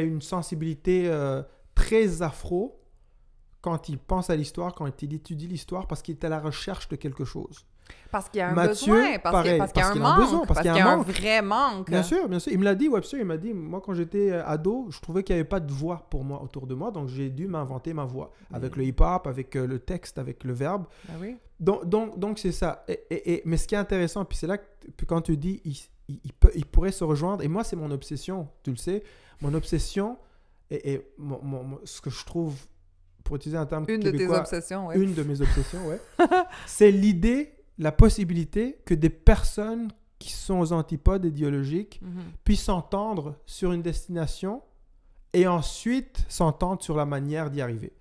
Speaker 1: une sensibilité très afro quand il pense à l'histoire, quand il étudie l'histoire, parce qu'il est à la recherche de quelque chose.
Speaker 2: Parce qu'il y a un besoin, parce qu'il y a un manque, parce qu'il y a un vrai manque.
Speaker 1: Bien sûr. Il me l'a dit, Webster, il m'a dit, moi quand j'étais ado, je trouvais qu'il n'y avait pas de voix pour moi autour de moi, donc j'ai dû m'inventer ma voix, avec le hip-hop, avec le texte, avec le verbe.
Speaker 2: Ah oui.
Speaker 1: Donc c'est ça. Mais ce qui est intéressant, puis c'est là que quand tu dis, il pourrait se rejoindre, et moi c'est mon obsession, tu le sais, mon obsession, ce que je trouve, pour utiliser un terme québécois...
Speaker 2: Une de tes obsessions, oui.
Speaker 1: Une de mes obsessions, oui. C'est l'idée, la possibilité que des personnes qui sont aux antipodes idéologiques puissent s'entendre sur une destination et ensuite s'entendre sur la manière d'y arriver.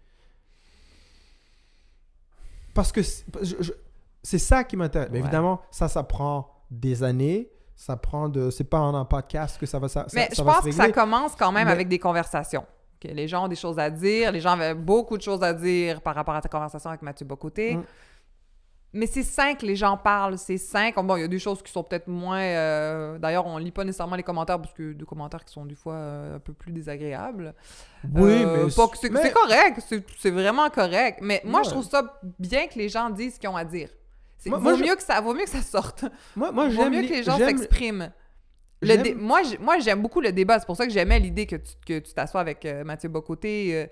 Speaker 1: Parce que c'est ça qui m'intéresse. Mais évidemment, ça prend des années. Ça prend c'est pas en un podcast que ça va se régler.
Speaker 2: Mais je pense que ça commence quand même avec des conversations. Que les gens ont des choses à dire. Les gens avaient beaucoup de choses à dire par rapport à ta conversation avec Mathieu Bocoté. Mais c'est sain que les gens parlent, c'est sain. Bon, il y a des choses qui sont peut-être moins... D'ailleurs, on lit pas nécessairement les commentaires parce que des commentaires qui sont des fois un peu plus désagréables.
Speaker 1: Oui, mais...
Speaker 2: C'est correct, c'est vraiment correct. Mais moi, je trouve ça bien que les gens disent ce qu'ils ont à dire. Vaut mieux que ça sorte. Vaut mieux que les gens s'expriment. Moi, j'aime beaucoup le débat. C'est pour ça que j'aimais l'idée que tu t'assoies avec Mathieu Bocoté.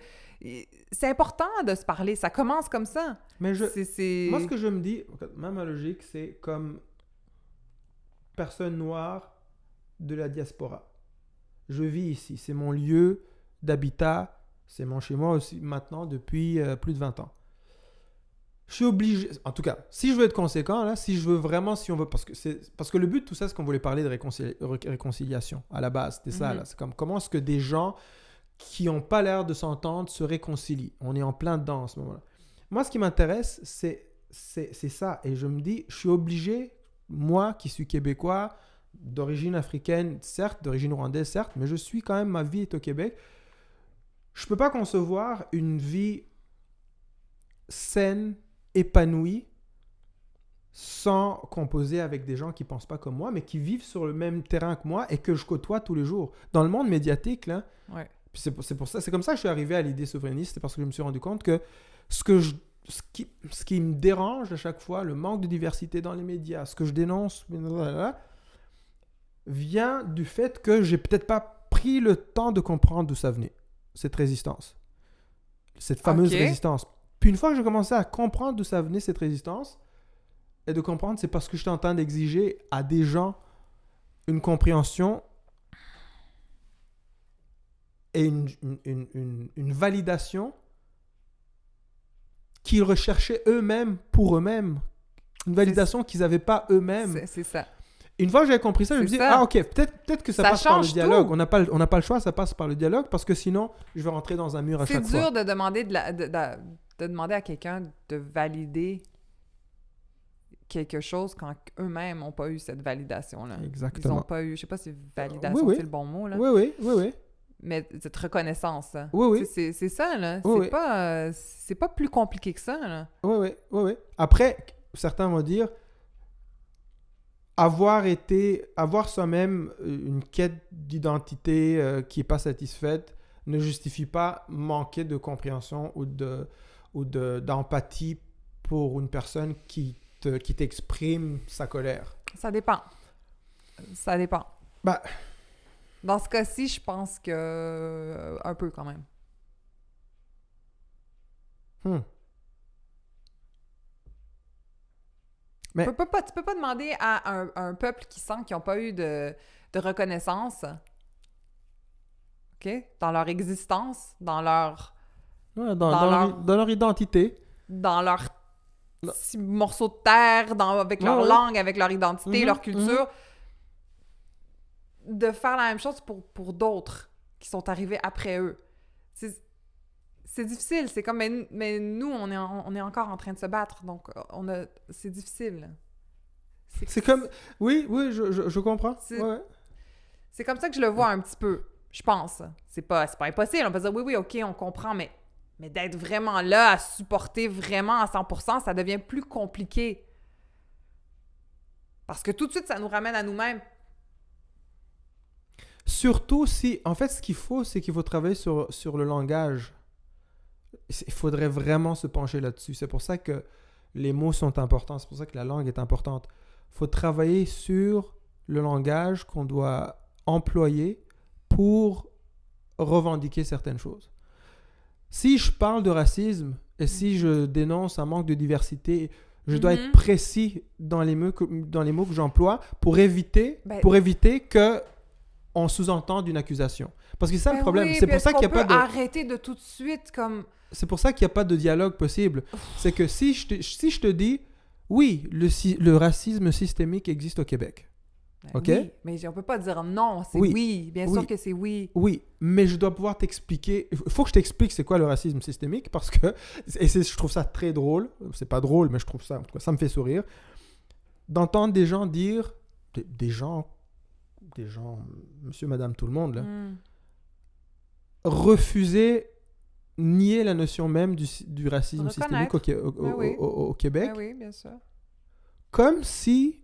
Speaker 2: C'est important de se parler. Ça commence comme ça.
Speaker 1: Mais moi, ce que je me dis, ma logique, c'est comme personne noire de la diaspora. Je vis ici. C'est mon lieu d'habitat. C'est mon chez moi aussi maintenant depuis plus de 20 ans. Je suis obligé, en tout cas, si je veux être conséquent, là, si on veut, parce que le but de tout ça, c'est qu'on voulait parler de réconciliation à la base, c'était ça, là. C'est comme comment est-ce que des gens qui n'ont pas l'air de s'entendre se réconcilient. On est en plein dedans en ce moment-là. Moi, ce qui m'intéresse, c'est ça, et je me dis, je suis obligé, moi qui suis québécois, d'origine africaine, certes, d'origine rwandaise, certes, mais je suis quand même, ma vie est au Québec. Je peux pas concevoir une vie saine, épanouie, sans composer avec des gens qui pensent pas comme moi, mais qui vivent sur le même terrain que moi et que je côtoie tous les jours. Dans le monde médiatique, là, c'est comme ça que je suis arrivé à l'idée souverainiste, c'est parce que je me suis rendu compte que ce ce qui me dérange à chaque fois, le manque de diversité dans les médias, ce que je dénonce, vient du fait que j'ai peut-être pas pris le temps de comprendre d'où ça venait, cette résistance. Cette fameuse résistance. Puis une fois que j'ai commencé à comprendre d'où ça venait, cette résistance, et de comprendre, c'est parce que j'étais en train d'exiger à des gens une compréhension et une validation qu'ils recherchaient eux-mêmes pour eux-mêmes. Une validation qu'ils n'avaient pas eux-mêmes.
Speaker 2: C'est ça.
Speaker 1: Une fois que j'avais compris ça, je me dis, ok, peut-être que ça passe par le dialogue. On n'a pas le choix, ça passe par le dialogue, parce que sinon, je vais rentrer dans un mur à chaque fois.
Speaker 2: C'est dur de demander, de demander à quelqu'un de valider quelque chose quand eux-mêmes n'ont pas eu cette validation-là.
Speaker 1: Exactement.
Speaker 2: Ils n'ont pas eu, je sais pas si validation, c'est le bon mot, là.
Speaker 1: Oui.
Speaker 2: Mais cette reconnaissance.
Speaker 1: Oui.
Speaker 2: C'est ça, là. C'est pas plus compliqué que ça, là.
Speaker 1: Oui. Après, certains vont dire, avoir soi-même une quête d'identité qui n'est pas satisfaite ne justifie pas manquer de compréhension ou d'empathie pour une personne qui t'exprime sa colère.
Speaker 2: Ça dépend.
Speaker 1: Bah,
Speaker 2: dans ce cas-ci, je pense que un peu quand même. Mais... Tu peux pas demander à un peuple qui sent qu'ils n'ont pas eu de reconnaissance, OK? Dans leur existence, dans leur
Speaker 1: identité.
Speaker 2: Dans leur petit morceau de terre, avec leur langue, avec leur identité, leur culture. De faire la même chose pour d'autres qui sont arrivés après eux. C'est difficile. C'est comme... Mais nous, on est encore en train de se battre. Donc, c'est difficile.
Speaker 1: C'est comme... Oui, je comprends.
Speaker 2: C'est comme ça que je le vois un petit peu. Je pense. C'est pas impossible. On peut dire, oui, OK, on comprend, mais d'être vraiment là, à supporter vraiment à 100%, ça devient plus compliqué. Parce que tout de suite, ça nous ramène à nous-mêmes.
Speaker 1: Surtout si... En fait, ce qu'il faut, c'est qu'il faut travailler sur le langage. Il faudrait vraiment se pencher là-dessus. C'est pour ça que les mots sont importants. C'est pour ça que la langue est importante. Il faut travailler sur le langage qu'on doit employer pour revendiquer certaines choses. Si je parle de racisme et si je dénonce un manque de diversité, je dois être précis dans les mots que j'emploie pour éviter que on sous-entende une accusation. Parce que c'est ça le problème. C'est pour ça qu'il n'y a pas de...
Speaker 2: arrêter de tout de suite comme...
Speaker 1: C'est pour ça qu'il n'y a pas de dialogue possible. C'est que si je te dis, oui, le racisme systémique existe au Québec. OK?
Speaker 2: Oui, mais on ne peut pas dire non, c'est oui. Bien sûr que c'est oui.
Speaker 1: Oui, mais je dois pouvoir t'expliquer... Il faut que je t'explique c'est quoi le racisme systémique parce que... je trouve ça très drôle. C'est pas drôle, mais je trouve ça... En tout cas, ça me fait sourire. D'entendre des gens dire... Des gens, monsieur, madame, tout le monde, là, refuser, nier la notion même du racisme systémique au Québec.
Speaker 2: Oui, bien sûr.
Speaker 1: Comme si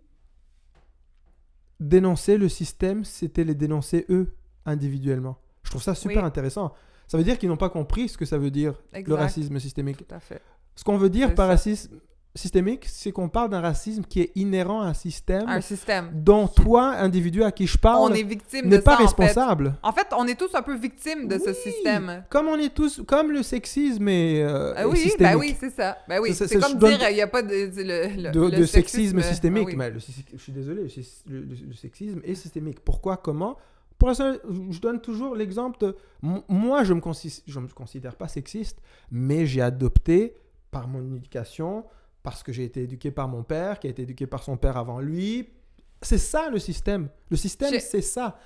Speaker 1: dénoncer le système, c'était les dénoncer eux, individuellement. Je trouve ça super intéressant. Ça veut dire qu'ils n'ont pas compris ce que ça veut dire, le racisme systémique.
Speaker 2: Tout à fait.
Speaker 1: Ce qu'on veut dire par racisme systémique, c'est qu'on parle d'un racisme qui est inhérent à un système, dont toi, individu à qui je parle,
Speaker 2: on est victime
Speaker 1: n'est
Speaker 2: de
Speaker 1: pas
Speaker 2: ça,
Speaker 1: responsable.
Speaker 2: En fait, on est tous un peu victimes de ce système.
Speaker 1: Comme le sexisme est systémique.
Speaker 2: Oui, c'est ça. C'est comme dire, il n'y a pas de
Speaker 1: sexisme systémique. Mais je suis désolé, le sexisme est systémique. Pourquoi, comment? Pour ça, je donne toujours l'exemple de... Moi, je me considère pas sexiste, mais j'ai adopté par mon éducation... parce que j'ai été éduqué par mon père, qui a été éduqué par son père avant lui. C'est ça, le système. Le système, c'est ça.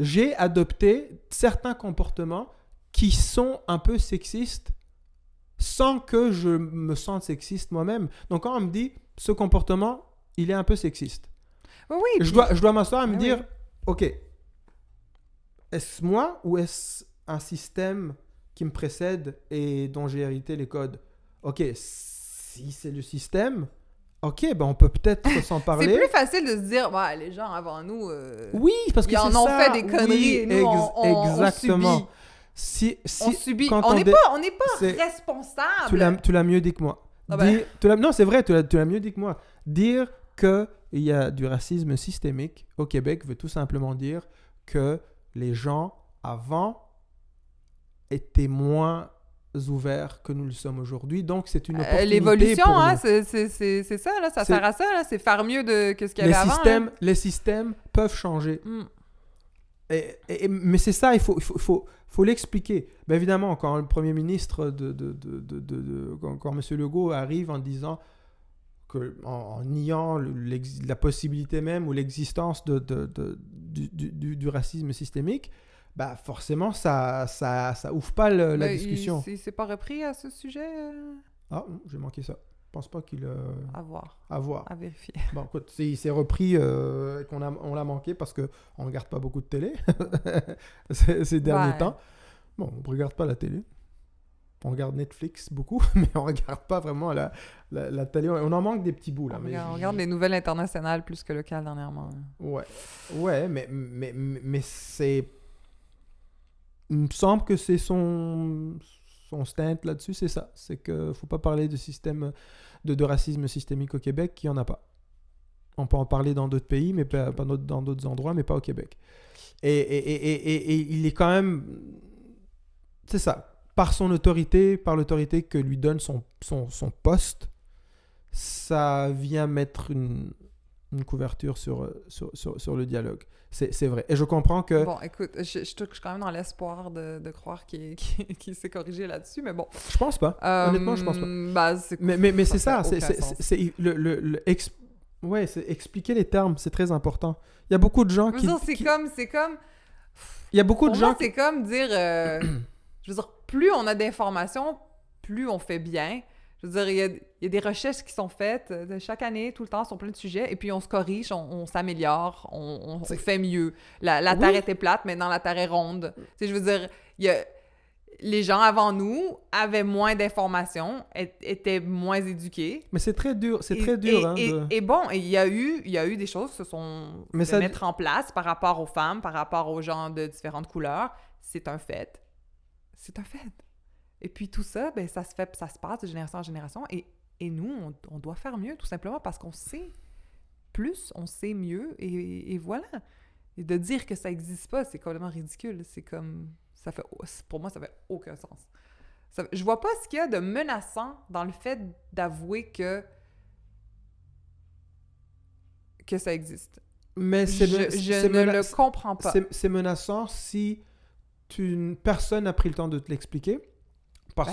Speaker 1: J'ai adopté certains comportements qui sont un peu sexistes sans que je me sente sexiste moi-même. Donc, quand on me dit, ce comportement, il est un peu sexiste.
Speaker 2: Oui,
Speaker 1: je dois m'asseoir et me dire, OK, est-ce moi ou est-ce un système qui me précède et dont j'ai hérité les codes? OK, si c'est le système, OK, ben on peut peut-être s'en parler.
Speaker 2: C'est plus facile de se dire, les gens avant nous,
Speaker 1: oui, parce que
Speaker 2: ils en ont fait des conneries. Et nous,
Speaker 1: exactement.
Speaker 2: On subit.
Speaker 1: On
Speaker 2: On n'est pas responsable.
Speaker 1: Tu l'as mieux dit que moi.
Speaker 2: Ah ben.
Speaker 1: Non, c'est vrai, tu l'as mieux dit que moi. Dire qu'il y a du racisme systémique au Québec veut tout simplement dire que les gens, avant, étaient moins ouverts que nous le sommes aujourd'hui. Donc, c'est une opportunité
Speaker 2: L'évolution,
Speaker 1: pour
Speaker 2: hein,
Speaker 1: nous.
Speaker 2: c'est ça, là, ça sert à ça, là, c'est faire mieux que ce qu'il y
Speaker 1: Les
Speaker 2: avait avant. Là.
Speaker 1: les systèmes peuvent changer.
Speaker 2: Mm.
Speaker 1: Mais c'est ça, il faut l'expliquer. Ben évidemment, quand le Premier ministre, quand M. Legault arrive en disant, en niant la possibilité même ou l'existence du racisme systémique, bah forcément, ça ouvre pas la discussion.
Speaker 2: Il s'est pas repris à ce sujet
Speaker 1: Ah, j'ai manqué ça. Je pense pas qu'il...
Speaker 2: À voir,
Speaker 1: À voir.
Speaker 2: à vérifier.
Speaker 1: Bon, écoute, il s'est repris on l'a manqué parce qu'on ne regarde pas beaucoup de télé ces derniers
Speaker 2: Ouais.
Speaker 1: temps. Bon, on ne regarde pas la télé. On regarde Netflix beaucoup, mais on ne regarde pas vraiment la télé. On en manque des petits bouts, là.
Speaker 2: On regarde les nouvelles internationales plus que locales dernièrement.
Speaker 1: Ouais, mais c'est... Il me semble que c'est son stand là-dessus, c'est ça. C'est qu'il ne faut pas parler de système de racisme systémique au Québec, qu'il n'y en a pas. On peut en parler dans d'autres pays, mais pas dans d'autres endroits, mais pas au Québec. Et il est quand même... C'est ça. Par l'autorité que lui donne son poste, ça vient mettre une couverture sur le dialogue. C'est vrai. Et je comprends que...
Speaker 2: Bon, écoute, je touche quand même dans l'espoir de croire qu'il s'est corrigé là-dessus, mais bon.
Speaker 1: Je pense pas. Honnêtement, je pense pas.
Speaker 2: Bah,
Speaker 1: Mais c'est ça.
Speaker 2: fait aucun sens.
Speaker 1: Ouais, c'est expliquer les termes, c'est très important. Il y a beaucoup de gens
Speaker 2: Je veux dire, c'est comme...
Speaker 1: Il y a beaucoup
Speaker 2: Pour
Speaker 1: de
Speaker 2: moi,
Speaker 1: gens...
Speaker 2: c'est comme dire... je veux dire, plus on a d'informations, plus on fait bien. Je veux dire, il y a des recherches qui sont faites chaque année, tout le temps, sur plein de sujets, et puis on se corrige, on s'améliore, on fait mieux. La Terre était plate, maintenant la Terre est ronde. Tu sais, je veux dire, les gens avant nous avaient moins d'informations, étaient moins éduqués.
Speaker 1: Mais c'est très dur,
Speaker 2: Et bon, il y a eu des choses qui se sont fait mettre en place par rapport aux femmes, par rapport aux gens de différentes couleurs. C'est un fait. C'est un fait. Et puis tout ça, ben, ça se passe de génération en génération. Et nous, on doit faire mieux, tout simplement parce qu'on sait plus, on sait mieux, et voilà. Et de dire que ça n'existe pas, c'est complètement ridicule. C'est comme... pour moi, ça fait aucun sens. Je vois pas ce qu'il y a de menaçant dans le fait d'avouer que ça existe.
Speaker 1: Mais
Speaker 2: je ne le comprends pas.
Speaker 1: C'est menaçant si personne n'a pris le temps de te l'expliquer.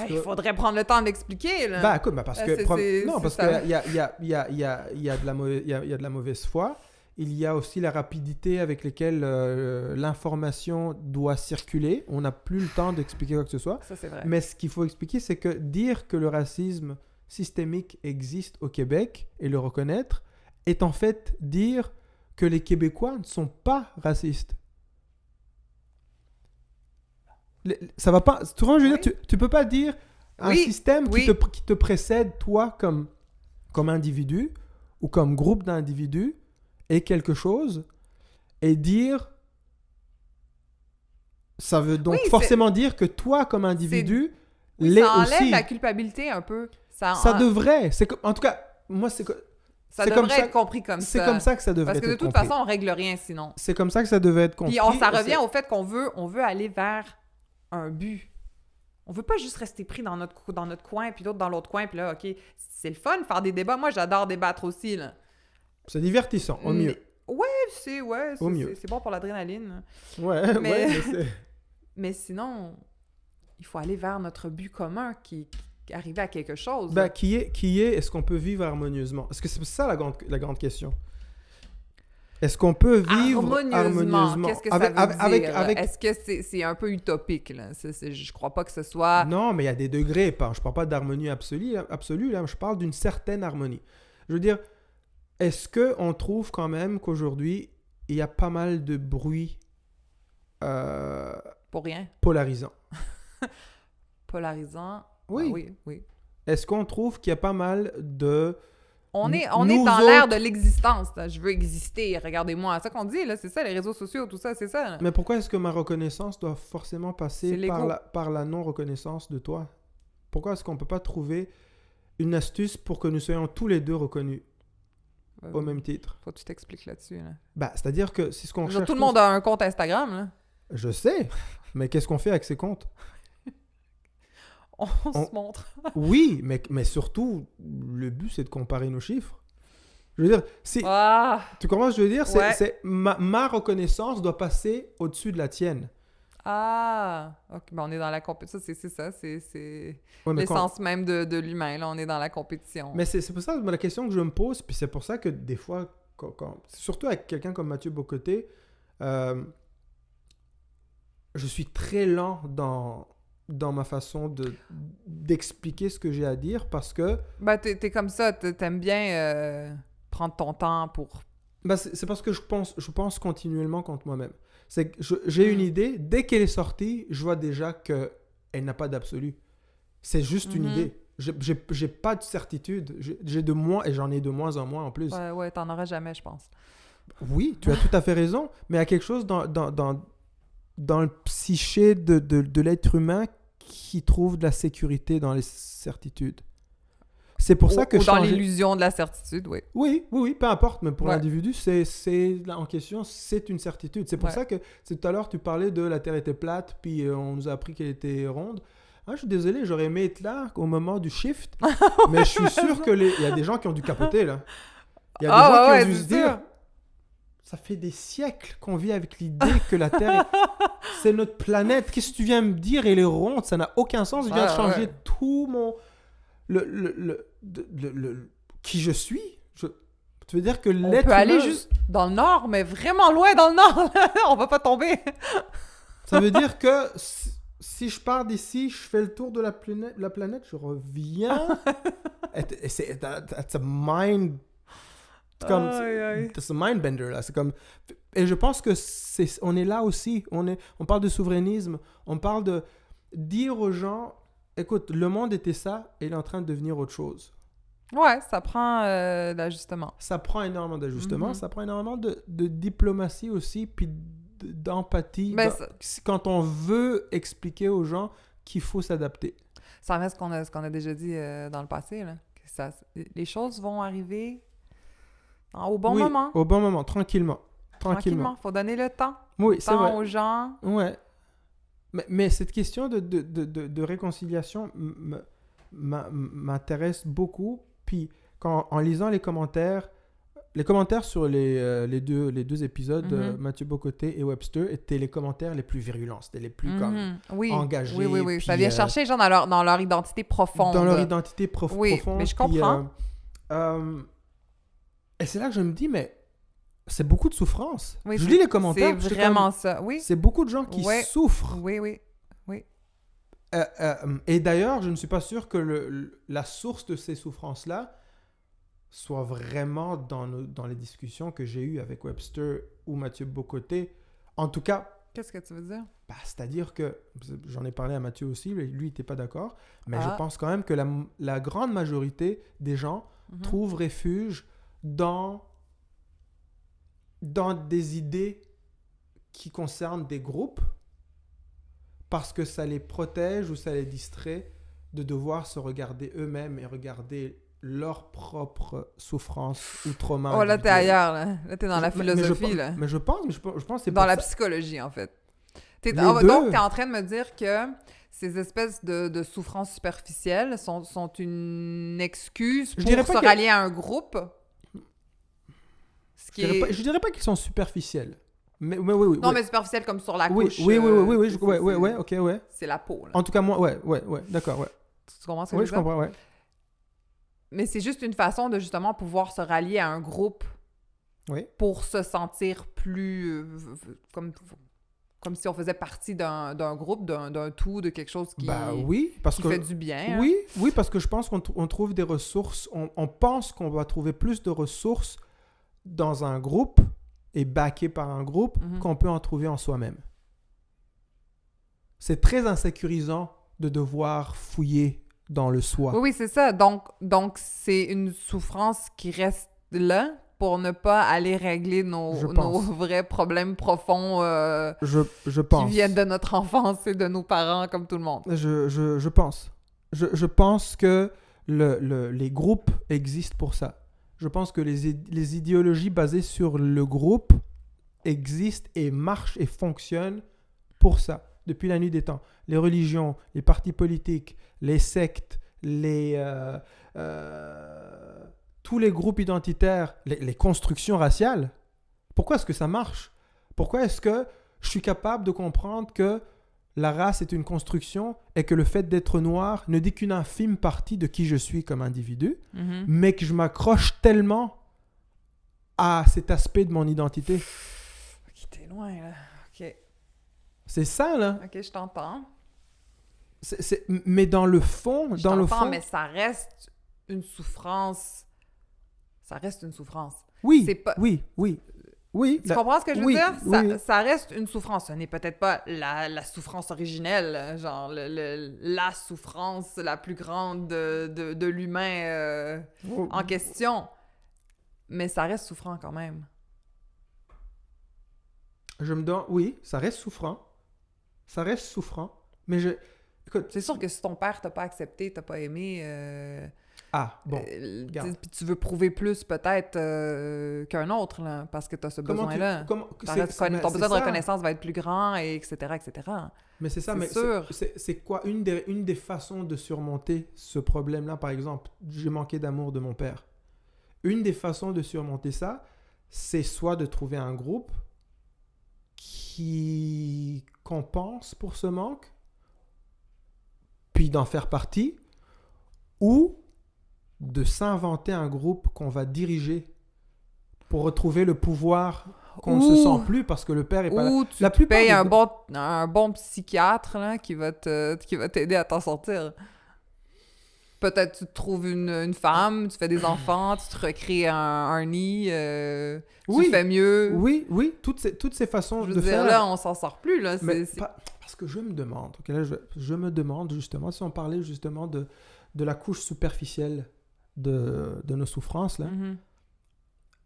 Speaker 2: Il faudrait prendre le temps d'expliquer. Là.
Speaker 1: Écoute, parce qu'il y a de la mauvaise foi. Il y a aussi la rapidité avec laquelle l'information doit circuler. On n'a plus le temps d'expliquer quoi que ce soit.
Speaker 2: Ça, c'est vrai.
Speaker 1: Mais ce qu'il faut expliquer, c'est que dire que le racisme systémique existe au Québec et le reconnaître est en fait dire que les Québécois ne sont pas racistes. Ça va pas. Tu vois, je veux dire, tu peux pas dire un système qui te précède, toi, comme individu ou comme groupe d'individus, est quelque chose, et dire. Ça veut donc forcément dire que toi, comme individu, l'est aussi.
Speaker 2: Ça enlève la culpabilité un peu.
Speaker 1: Ça devrait. En tout cas, moi, c'est que.
Speaker 2: Ça devrait être compris comme ça.
Speaker 1: C'est comme ça que ça devrait être compris.
Speaker 2: Parce que de toute façon, on règle rien sinon.
Speaker 1: C'est comme ça que ça devait être compris.
Speaker 2: Puis ça revient au fait qu'on veut aller vers un but. On veut pas juste rester pris dans notre coin, puis d'autres dans l'autre coin, puis là, OK, c'est le fun de faire des débats. Moi, j'adore débattre aussi, là.
Speaker 1: C'est divertissant, au mieux.
Speaker 2: C'est bon pour l'adrénaline. Mais sinon, il faut aller vers notre but commun qui arriver à quelque chose.
Speaker 1: Qui est est-ce qu'on peut vivre harmonieusement? Est-ce que c'est ça la grande question? Est-ce qu'on peut vivre harmonieusement?
Speaker 2: Qu'est-ce que ça veut dire? Est-ce que c'est un peu utopique? Là? Je crois pas que ce soit...
Speaker 1: Non, mais il y a des degrés. Je parle pas d'harmonie absolue, là, je parle d'une certaine harmonie. Je veux dire, est-ce qu'on trouve quand même qu'aujourd'hui, il y a pas mal de bruit
Speaker 2: pour rien.
Speaker 1: Polarisant?
Speaker 2: Polarisant?
Speaker 1: Oui.
Speaker 2: Ah, oui.
Speaker 1: Est-ce qu'on trouve qu'il y a pas mal de...
Speaker 2: On est dans l'ère de l'existence. Là. Je veux exister. Regardez-moi. C'est ça qu'on dit, là. C'est ça, les réseaux sociaux, tout ça, c'est ça. Là.
Speaker 1: Mais pourquoi est-ce que ma reconnaissance doit forcément passer par la non-reconnaissance de toi? Pourquoi est-ce qu'on peut pas trouver une astuce pour que nous soyons tous les deux reconnus au même titre.
Speaker 2: Faut que tu t'expliques là-dessus. Là.
Speaker 1: Bah, c'est-à-dire que c'est ce qu'on cherche.
Speaker 2: Tout le monde a un compte Instagram. Là.
Speaker 1: Je sais, mais qu'est-ce qu'on fait avec ces comptes?
Speaker 2: On se montre.
Speaker 1: Oui, mais surtout, le but, c'est de comparer nos chiffres. Je veux dire, tu comprends ce que je veux dire? Ma reconnaissance doit passer au-dessus de la tienne.
Speaker 2: Ah! OK, ben on est dans la compétition. C'est ça, c'est
Speaker 1: Ouais,
Speaker 2: l'essence même de l'humain. Là, on est dans la compétition.
Speaker 1: Mais c'est pour ça la question que je me pose, puis c'est pour ça que des fois, surtout avec quelqu'un comme Mathieu Bocoté, je suis très lent dans ma façon d'expliquer ce que j'ai à dire parce que...
Speaker 2: Ben, t'es comme ça, t'aimes bien prendre ton temps pour...
Speaker 1: Ben, c'est parce que je pense continuellement contre moi-même. C'est que j'ai une idée, dès qu'elle est sortie, je vois déjà qu'elle n'a pas d'absolu. C'est juste une idée. J'ai pas de certitude. J'ai de moins, et j'en ai de moins en moins en plus.
Speaker 2: Ouais, t'en auras jamais, je pense.
Speaker 1: Oui, tu as tout à fait raison, mais il y a quelque chose dans le psyché de l'être humain qui trouve de la sécurité dans les certitudes. C'est pour ça que
Speaker 2: ou dans l'illusion de la certitude, oui.
Speaker 1: Oui, peu importe, mais pour l'individu, là, en question, c'est une certitude. C'est pour ça que tout à l'heure, tu parlais de la Terre était plate, puis on nous a appris qu'elle était ronde. Ah, je suis désolé, j'aurais aimé être là au moment du shift, mais je suis sûr qu'il y a des gens qui ont dû capoter, là. Il y a des gens qui ont dû se dire... Ça fait des siècles qu'on vit avec l'idée que la Terre, c'est notre planète. Qu'est-ce que tu viens me dire? Elle est ronde, ça n'a aucun sens. Je viens de changer tout mon... qui je suis. Tu veux dire que l'être
Speaker 2: humain... On peut aller juste dans le nord, mais vraiment loin dans le nord. On va pas tomber.
Speaker 1: Ça veut dire que si je pars d'ici, je fais le tour de la planète, je reviens. C'est a mind... C'est un mindbender, là. C'est comme... Et je pense que on est là aussi. On parle de souverainisme. On parle de dire aux gens, écoute, le monde était ça et il est en train de devenir autre chose.
Speaker 2: Ouais, ça prend d'ajustement.
Speaker 1: Ça prend énormément d'ajustement. Ça prend énormément de diplomatie aussi, puis d'empathie. Quand on veut expliquer aux gens qu'il faut s'adapter.
Speaker 2: Ça reste ce qu'on a déjà dit dans le passé, là. Les choses vont arriver... Au bon moment.
Speaker 1: Au bon moment, tranquillement.
Speaker 2: Faut donner le temps.
Speaker 1: Oui, c'est vrai.
Speaker 2: Aux gens.
Speaker 1: Ouais. Mais cette question de réconciliation m'intéresse beaucoup. Puis, en lisant les commentaires sur les deux épisodes de Mathieu Bocoté et Webster étaient les commentaires les plus virulents. C'était les plus engagés.
Speaker 2: Oui. Ça vient chercher les gens dans leur identité profonde.
Speaker 1: Dans leur identité profonde.
Speaker 2: Oui, mais je comprends.
Speaker 1: Et c'est là que je me dis, mais c'est beaucoup de souffrance.
Speaker 2: Oui,
Speaker 1: je lis les commentaires.
Speaker 2: C'est vraiment ça, oui.
Speaker 1: C'est beaucoup de gens qui souffrent.
Speaker 2: Oui.
Speaker 1: Et d'ailleurs, je ne suis pas sûr que la source de ces souffrances-là soit vraiment dans les discussions que j'ai eues avec Webster ou Mathieu Bocoté. En tout cas...
Speaker 2: Qu'est-ce que tu veux dire?
Speaker 1: C'est-à-dire que, j'en ai parlé à Mathieu aussi, lui, il n'était pas d'accord, mais je pense quand même que la grande majorité des gens trouvent refuge dans des idées qui concernent des groupes parce que ça les protège ou ça les distrait de devoir se regarder eux-mêmes et regarder leur propre souffrance ou trauma.
Speaker 2: Oh là, t'es ailleurs, là. Là, t'es dans la philosophie, là.
Speaker 1: Mais je pense que c'est
Speaker 2: dans la psychologie, en fait. Donc, t'es en train de me dire que ces espèces de souffrances superficielles sont une excuse pour se rallier à un groupe.
Speaker 1: Je dirais pas qu'ils sont superficiels. Mais oui.
Speaker 2: Non, mais superficiels comme sur la couche.
Speaker 1: Oui, ok.
Speaker 2: C'est la peau, là.
Speaker 1: En tout cas, moi, ouais, d'accord, ouais.
Speaker 2: Tu comprends ce que je veux dire?
Speaker 1: Oui, je comprends, ouais.
Speaker 2: Mais c'est juste une façon de justement pouvoir se rallier à un groupe pour se sentir plus... comme si on faisait partie d'un groupe, d'un tout, de quelque chose qui, fait du bien.
Speaker 1: Oui, parce que je pense qu'on trouve des ressources. On pense qu'on va trouver plus de ressources dans un groupe et backé par un groupe qu'on peut en trouver en soi-même. C'est très insécurisant de devoir fouiller dans le soi.
Speaker 2: Oui, c'est ça. Donc c'est une souffrance qui reste là pour ne pas aller régler nos vrais problèmes profonds
Speaker 1: je pense.
Speaker 2: Qui viennent de notre enfance et de nos parents, comme tout le monde.
Speaker 1: Je pense. Je pense que les groupes existent pour ça. Je pense que les idéologies basées sur le groupe existent et marchent et fonctionnent pour ça, depuis la nuit des temps. Les religions, les partis politiques, les sectes, tous les groupes identitaires, les constructions raciales. Pourquoi est-ce que ça marche? Pourquoi est-ce que je suis capable de comprendre que la race est une construction et que le fait d'être noir ne dit qu'une infime partie de qui je suis comme individu, mais que je m'accroche tellement à cet aspect de mon identité?
Speaker 2: Ok, t'es loin, là. Ok.
Speaker 1: C'est ça, là.
Speaker 2: Ok, je t'entends.
Speaker 1: Mais dans le fond...
Speaker 2: Je
Speaker 1: dans le
Speaker 2: t'entends,
Speaker 1: fond,
Speaker 2: mais ça reste une souffrance. Ça reste une souffrance.
Speaker 1: oui,
Speaker 2: C'est pas...
Speaker 1: oui.
Speaker 2: Tu comprends ce que je veux
Speaker 1: oui,
Speaker 2: dire?
Speaker 1: oui.
Speaker 2: Ça reste une souffrance. Ce n'est peut-être pas la souffrance originelle, genre la souffrance la plus grande de l'humain en question. Mais ça reste souffrant quand même.
Speaker 1: Oui, ça reste souffrant. Ça reste souffrant. Mais écoute...
Speaker 2: C'est sûr que si ton père t'a pas accepté, t'as pas aimé... puis tu veux prouver plus peut-être qu'un autre, là, parce que tu as ce besoin-là. Ton besoin de reconnaissance va être plus grand, et etc., etc.
Speaker 1: Mais c'est ça,
Speaker 2: sûr.
Speaker 1: C'est quoi une des façons de surmonter ce problème-là, par exemple, j'ai manqué d'amour de mon père. Une des façons de surmonter ça, c'est soit de trouver un groupe qui compense pour ce manque, puis d'en faire partie, ou de s'inventer un groupe qu'on va diriger pour retrouver le pouvoir qu'on ne se sent plus parce que le père est pas là.
Speaker 2: Ou tu payes un bon psychiatre là, qui va t'aider à t'en sortir. Peut-être tu te trouves une femme, tu fais des enfants, tu te recrées un nid, tu fais mieux.
Speaker 1: Oui, toutes ces façons de faire.
Speaker 2: Là, on s'en sort plus. Là.
Speaker 1: Parce que je me demande, là, je me demande justement, si on parlait justement de la couche superficielle de nos souffrances, là,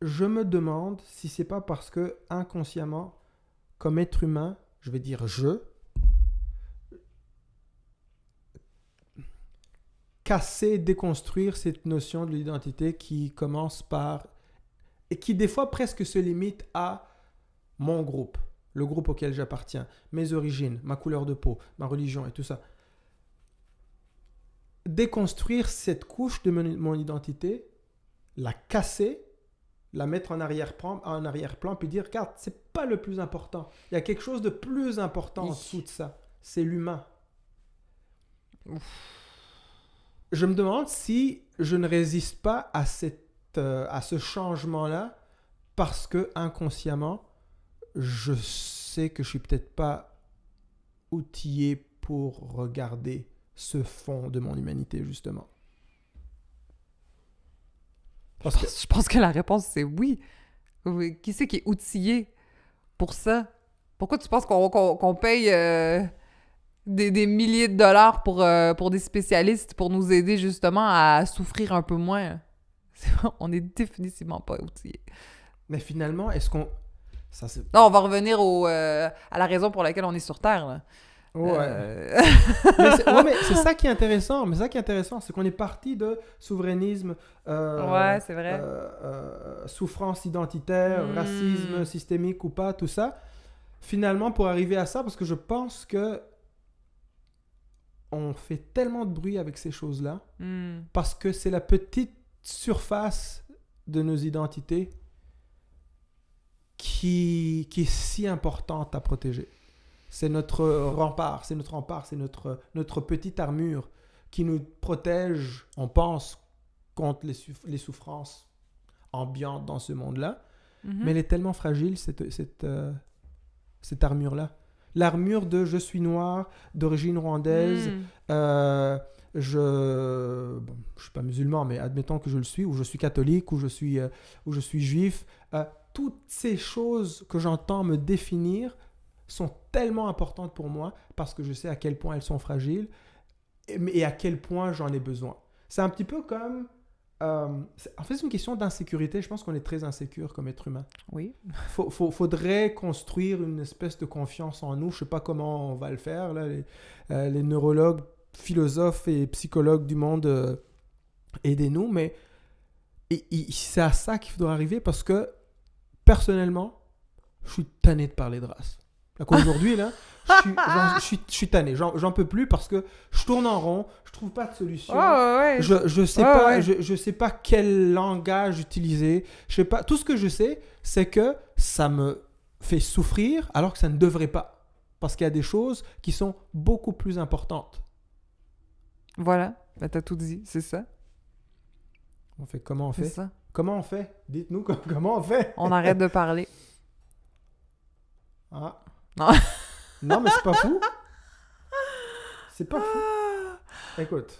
Speaker 1: je me demande si c'est pas parce que inconsciemment, comme être humain, je vais dire casser, déconstruire cette notion de l'identité qui commence par... et qui des fois presque se limite à mon groupe, le groupe auquel j'appartiens, mes origines, ma couleur de peau, ma religion et tout ça. Déconstruire cette couche de mon identité, la casser, la mettre en arrière-plan, puis dire, regarde, c'est pas le plus important. Il y a quelque chose de plus important en dessous de ça. C'est l'humain. Je me demande si je ne résiste pas à ce changement-là parce que inconsciemment, je sais que je suis peut-être pas outillé pour regarder ce fond de mon humanité, justement.
Speaker 2: Je pense que la réponse, c'est oui. Qui c'est qui est outillé pour ça? Pourquoi tu penses qu'on paye des milliers de dollars pour des spécialistes pour nous aider justement à souffrir un peu moins? On n'est définitivement pas outillés.
Speaker 1: Mais finalement, est-ce qu'on...
Speaker 2: Non, on va revenir à la raison pour laquelle on est sur Terre, là.
Speaker 1: Ouais. Mais c'est ça qui est intéressant. Mais ça qui est intéressant, c'est qu'on est parti de souverainisme,
Speaker 2: ouais, c'est vrai.
Speaker 1: souffrance identitaire, racisme systémique ou pas, tout ça. Finalement, pour arriver à ça, parce que je pense que on fait tellement de bruit avec ces choses-là, parce que c'est la petite surface de nos identités qui est si importante à protéger. C'est notre rempart, c'est notre petite armure qui nous protège, on pense, contre les souffrances ambiantes dans ce monde-là. Mais elle est tellement fragile, cette armure-là. L'armure de « je suis noir, d'origine rwandaise, je suis pas musulman, mais admettons que je le suis, ou je suis catholique, ou je suis juif ». Toutes ces choses que j'entends me définir sont tellement importantes pour moi parce que je sais à quel point elles sont fragiles et à quel point j'en ai besoin. C'est un petit peu comme... en fait, c'est une question d'insécurité. Je pense qu'on est très insécure comme être humain.
Speaker 2: Oui.
Speaker 1: Faudrait construire une espèce de confiance en nous. Je ne sais pas comment on va le faire. Là, les neurologues, philosophes et psychologues du monde aidez-nous, mais c'est à ça qu'il doit arriver parce que, personnellement, je suis tanné de parler de race. Aujourd'hui, là, je suis tanné. J'en peux plus parce que je tourne en rond, je trouve pas de solution. Je sais pas, je sais pas quel langage utiliser. Je sais pas. Tout ce que je sais, c'est que ça me fait souffrir alors que ça ne devrait pas. Parce qu'il y a des choses qui sont beaucoup plus importantes.
Speaker 2: Voilà, ben, t'as tout dit, c'est ça.
Speaker 1: Comment on fait?
Speaker 2: C'est ça.
Speaker 1: Comment on fait? Dites-nous comment on fait?
Speaker 2: On arrête de parler.
Speaker 1: Ah.
Speaker 2: Non.
Speaker 1: Non, mais c'est pas fou. C'est pas fou. Écoute.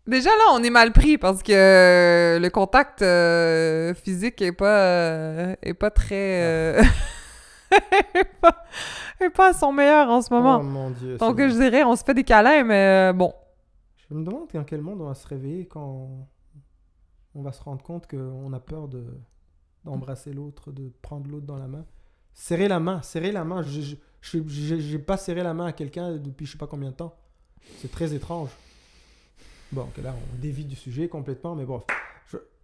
Speaker 2: Déjà là, on est mal pris parce que le contact physique est pas très... est pas à son meilleur en ce moment.
Speaker 1: Oh mon Dieu.
Speaker 2: Donc je dirais, on se fait des câlins, mais bon.
Speaker 1: Je me demande dans quel monde on va se réveiller quand on va se rendre compte qu'on a peur d'embrasser l'autre, de prendre l'autre dans la main. Serrer la main. J'ai pas serré la main à quelqu'un depuis je sais pas combien de temps. C'est très étrange. Bon, ok, là, on dévie du sujet complètement, mais bref.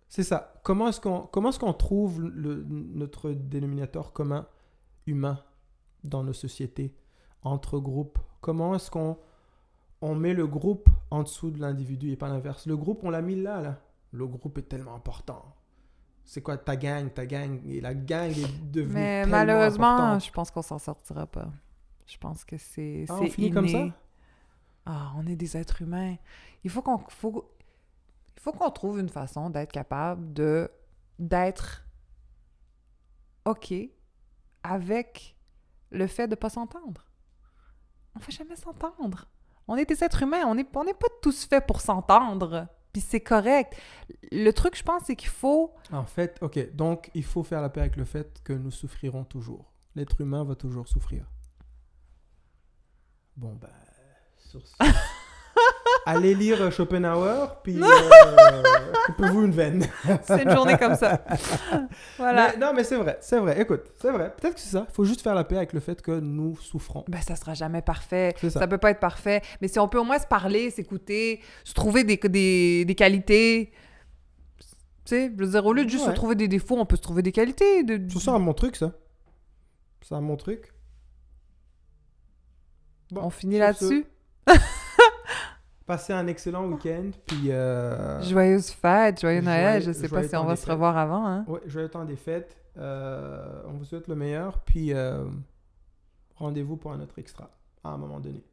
Speaker 1: C'est ça. Comment est-ce qu'on trouve notre dénominateur commun humain dans nos sociétés, entre groupes? Comment est-ce qu'on met le groupe en dessous de l'individu et pas l'inverse? Le groupe, on l'a mis là. Le groupe est tellement important. C'est quoi ta gang? Et la gang est devenue
Speaker 2: mais
Speaker 1: tellement
Speaker 2: malheureusement,
Speaker 1: importante.
Speaker 2: je pense qu'on s'en sortira pas. Je pense que c'est
Speaker 1: on finit
Speaker 2: inné.
Speaker 1: comme ça?
Speaker 2: Ah, on est des êtres humains. Il faut qu'on trouve une façon d'être capable d'être OK avec le fait de pas s'entendre. On ne va jamais s'entendre. On est des êtres humains. On n'est pas tous faits pour s'entendre. Puis c'est correct. Le truc, je pense, c'est qu'il faut...
Speaker 1: En fait, OK. Donc, il faut faire la paix avec le fait que nous souffrirons toujours. L'être humain va toujours souffrir. Bon, ben... Sur ce... Allez lire Schopenhauer, puis coupez-vous une veine.
Speaker 2: C'est une journée comme ça. Voilà.
Speaker 1: Mais c'est vrai. Écoute, c'est vrai. Peut-être que c'est ça. Il faut juste faire la paix avec le fait que nous souffrons.
Speaker 2: Ben, ça sera jamais parfait.
Speaker 1: C'est ça.
Speaker 2: Ça peut pas être parfait. Mais si on peut au moins se parler, s'écouter, se trouver des qualités. Tu sais, je veux dire, au lieu de juste se trouver des défauts, on peut se trouver des qualités.
Speaker 1: C'est ça, mon truc, ça. C'est mon truc. Bon,
Speaker 2: on finit là-dessus.
Speaker 1: Passez un excellent week-end, puis...
Speaker 2: Joyeuse fête, joyeux Noël. Je sais pas si on va se revoir avant. Hein?
Speaker 1: Oui, joyeux temps des fêtes. On vous souhaite le meilleur, puis rendez-vous pour un autre extra à un moment donné.